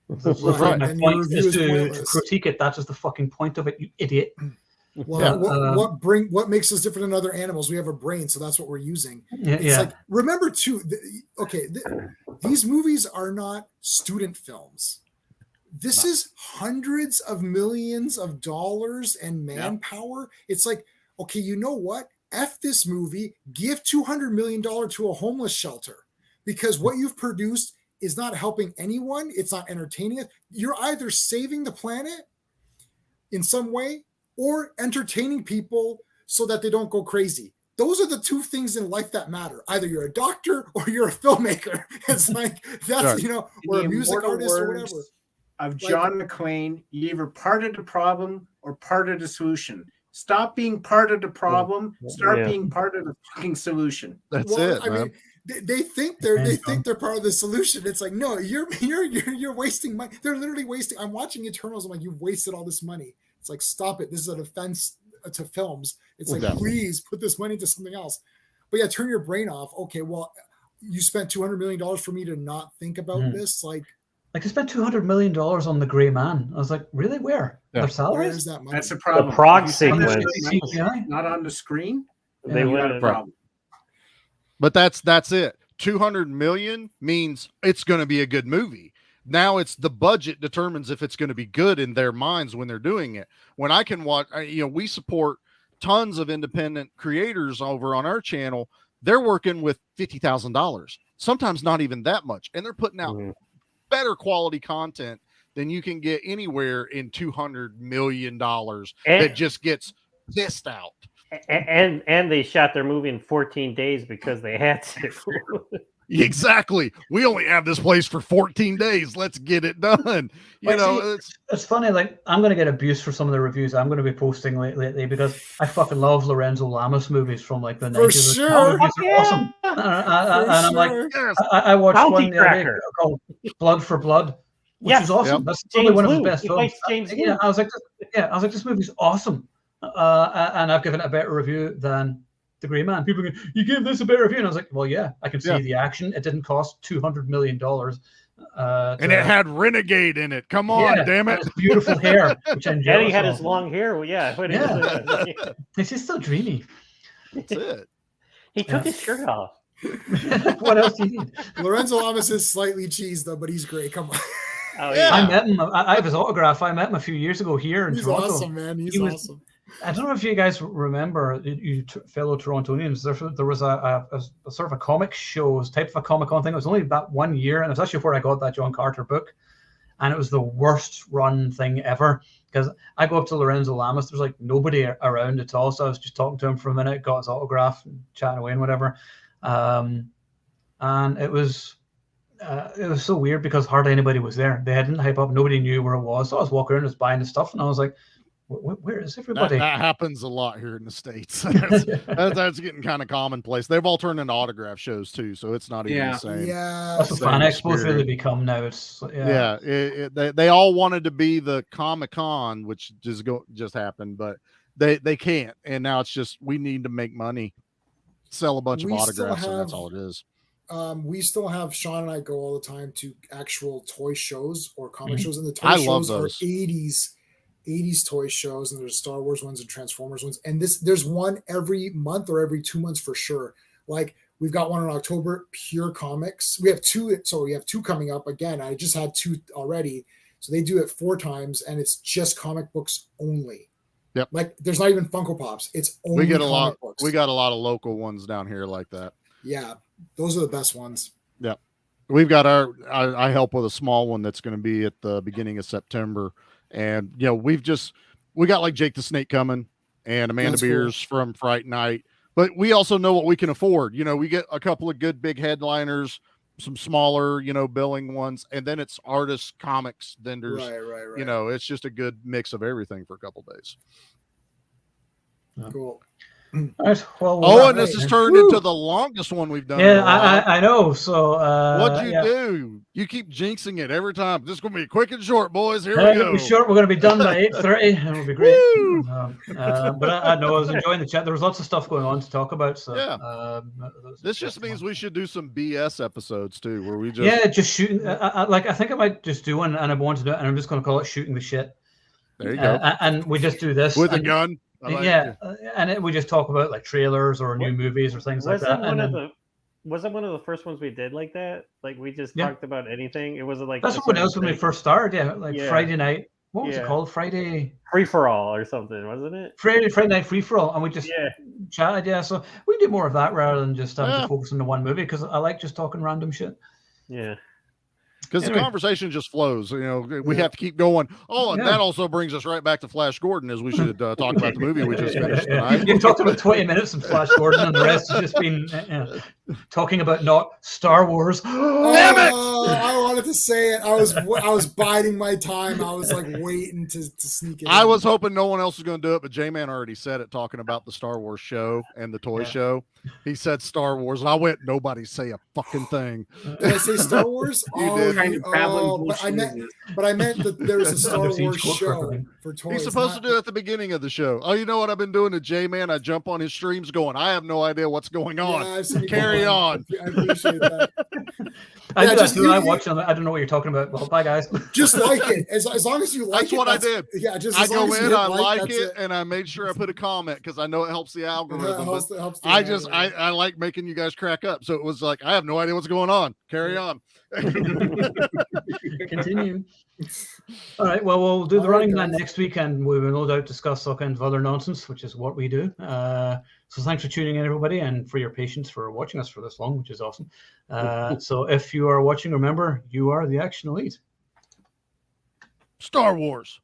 My point is to critique it. That's just the fucking point of it, you idiot. Well, what makes us different than other animals? We have a brain, so that's what we're using. It's like, remember too, these movies are not student films. This is hundreds of millions of dollars and manpower. It's like, okay, you know what? F this movie, give $200 million to a homeless shelter, because what you've produced is not helping anyone. It's not entertaining it. You're either saving the planet in some way or entertaining people so that they don't go crazy. Those are the two things in life that matter. Either you're a doctor or you're a filmmaker. It's like, that's, or a music artist or whatever. Of John McClane, you're either part of the problem or part of the solution. Stop being part of the problem. Start being part of the fucking solution. That's it. I mean, they think they're part of the solution. It's like, no, you're wasting money. They're literally wasting. I'm watching Eternals. I'm like, you've wasted all this money. It's like, stop it. This is an offense to films. It's like, please put this money into something else. But yeah, turn your brain off. Okay, well, you spent $200 million for me to not think about this. Like I spent $200 million on the Gray Man. I was like, really? Where? Their salaries? That's the problem. The prog sequence, not on the screen. They went a problem. But that's it. 200 million means it's going to be a good movie. Now it's the budget determines if it's going to be good in their minds when they're doing it. When I can watch, we support tons of independent creators over on our channel. They're working with $50,000, sometimes not even that much, and they're putting out better quality content than you can get anywhere in $200 million that just gets pissed out. And they shot their movie in 14 days because they had to. Exactly. We only have this place for 14 days. Let's get it done. It's funny. Like, I'm going to get abuse for some of the reviews I'm going to be posting lately because I fucking love Lorenzo Lamas movies from like the 90s. For sure. Awesome. And I'm like, I watched one the other day called Blood for Blood, which is awesome. That's probably one of his best films. I was like, this movie's awesome. And I've given it a better review than the Grey Man. People go, you give this a better review. And I was like, well, yeah, I can see the action. It didn't cost $200 million. And it had Renegade in it. Come on, damn it. His beautiful hair, which I'm jealous And he had of. his long hair. It's just so dreamy. That's it. He took his shirt off. What else do you need? Lorenzo Lamas is slightly cheesed though, but he's great. Come on. Oh, yeah. I met him. I have his autograph. I met him a few years ago here in Toronto. He's awesome, man. He's awesome. I don't know if you guys remember, you fellow Torontonians, there was a sort of a comic show, type of a Comic-Con thing. It was only about 1 year, and it was actually where I got that John Carter book. And it was the worst run thing ever, because I go up to Lorenzo Lamas. There's like nobody around at all. So I was just talking to him for a minute, got his autograph, and chatting away and whatever. And it was so weird because hardly anybody was there. They didn't hype up. Nobody knew where it was. So I was walking around, just buying the stuff, and I was like, where is everybody? That happens a lot here in the States. That's getting kind of commonplace. They've all turned into autograph shows too, so it's not even the same. Yeah, that's what fan expos really become now. It's they all wanted to be the Comic-Con, which just happened, but they can't. And now it's just we need to make money, sell a bunch of autographs, and that's all it is. We still have Sean and I go all the time to actual toy shows or comic shows, and the toy shows are 80s toy shows, and there's Star Wars ones and Transformers ones, and there's one every month or every 2 months for sure. Like we've got one in October, Pure Comics. We have two coming up again. I just had 2 already, so they do it 4 times, and it's just comic books only. Yep. Like there's not even Funko Pops. It's only comic books. We got a lot of local ones down here like that. Yeah, those are the best ones. Yeah, we've got I help with a small one that's going to be at the beginning of September. And we got like Jake the Snake coming and Amanda Beers from Fright Night, but we also know what we can afford. We get a couple of good big headliners, some smaller, billing ones, and then it's artists, comics, vendors. Right. It's just a good mix of everything for a couple of days. Cool. Right, well, and this has turned into the longest one we've done. Yeah, I know. So what'd you do? You keep jinxing it every time. This is gonna be quick and short, boys. Here we go. Short. We're gonna be done by 8:30. It'll be great. But I know I was enjoying the chat. There was lots of stuff going on to talk about. So this just means we should do some BS episodes too, where we just shooting. I think I might just do one, and I want to do it, and I'm just gonna call it shooting the shit. There you go. And we just do this with a gun. And we just talk about like trailers or new movies or things like that. Was it one of the first ones we did like that? Like we just talked about anything. It wasn't like that's what it was when we first started. Friday night. What was it called? Friday Free for All or something, wasn't it? Friday night free for all, and we just chatted. Yeah, so we do more of that rather than just having to focus on the one movie because I like just talking random shit. Yeah. Because the conversation just flows. We have to keep going. Oh, and that also brings us right back to Flash Gordon, as we should talk about the movie we just finished tonight. You talked about 20 minutes of Flash Gordon, and the rest has just been talking about not Star Wars. Damn it! I wanted to say it. I was biding my time. I was like waiting to sneak it. I was hoping no one else was going to do it, but J-Man already said it, talking about the Star Wars show and the toy show. He said Star Wars, and I went, nobody say a fucking thing. Did I say Star Wars? You did. But I meant that there was a Star Wars show for toys. He's supposed to do it at the beginning of the show. Oh, you know what I've been doing to J-Man? I jump on his streams going, I have no idea what's going on. Carry on. I appreciate that. I watch them. I don't know what you're talking about. Well, bye, guys. Just like it. As long as you like that's it. That's what I did. Yeah, just I go in, I like it, and I made sure I put a comment because I know it helps the algorithm. I like making you guys crack up. So it was like, I have no idea what's going on. Carry on. Continue. All right. Well, we'll do the Running Man next week, and we will no doubt discuss all kinds of other nonsense, which is what we do. So thanks for tuning in, everybody, and for your patience for watching us for this long, which is awesome. So if you are watching, remember, you are the Action Elite. Star Wars.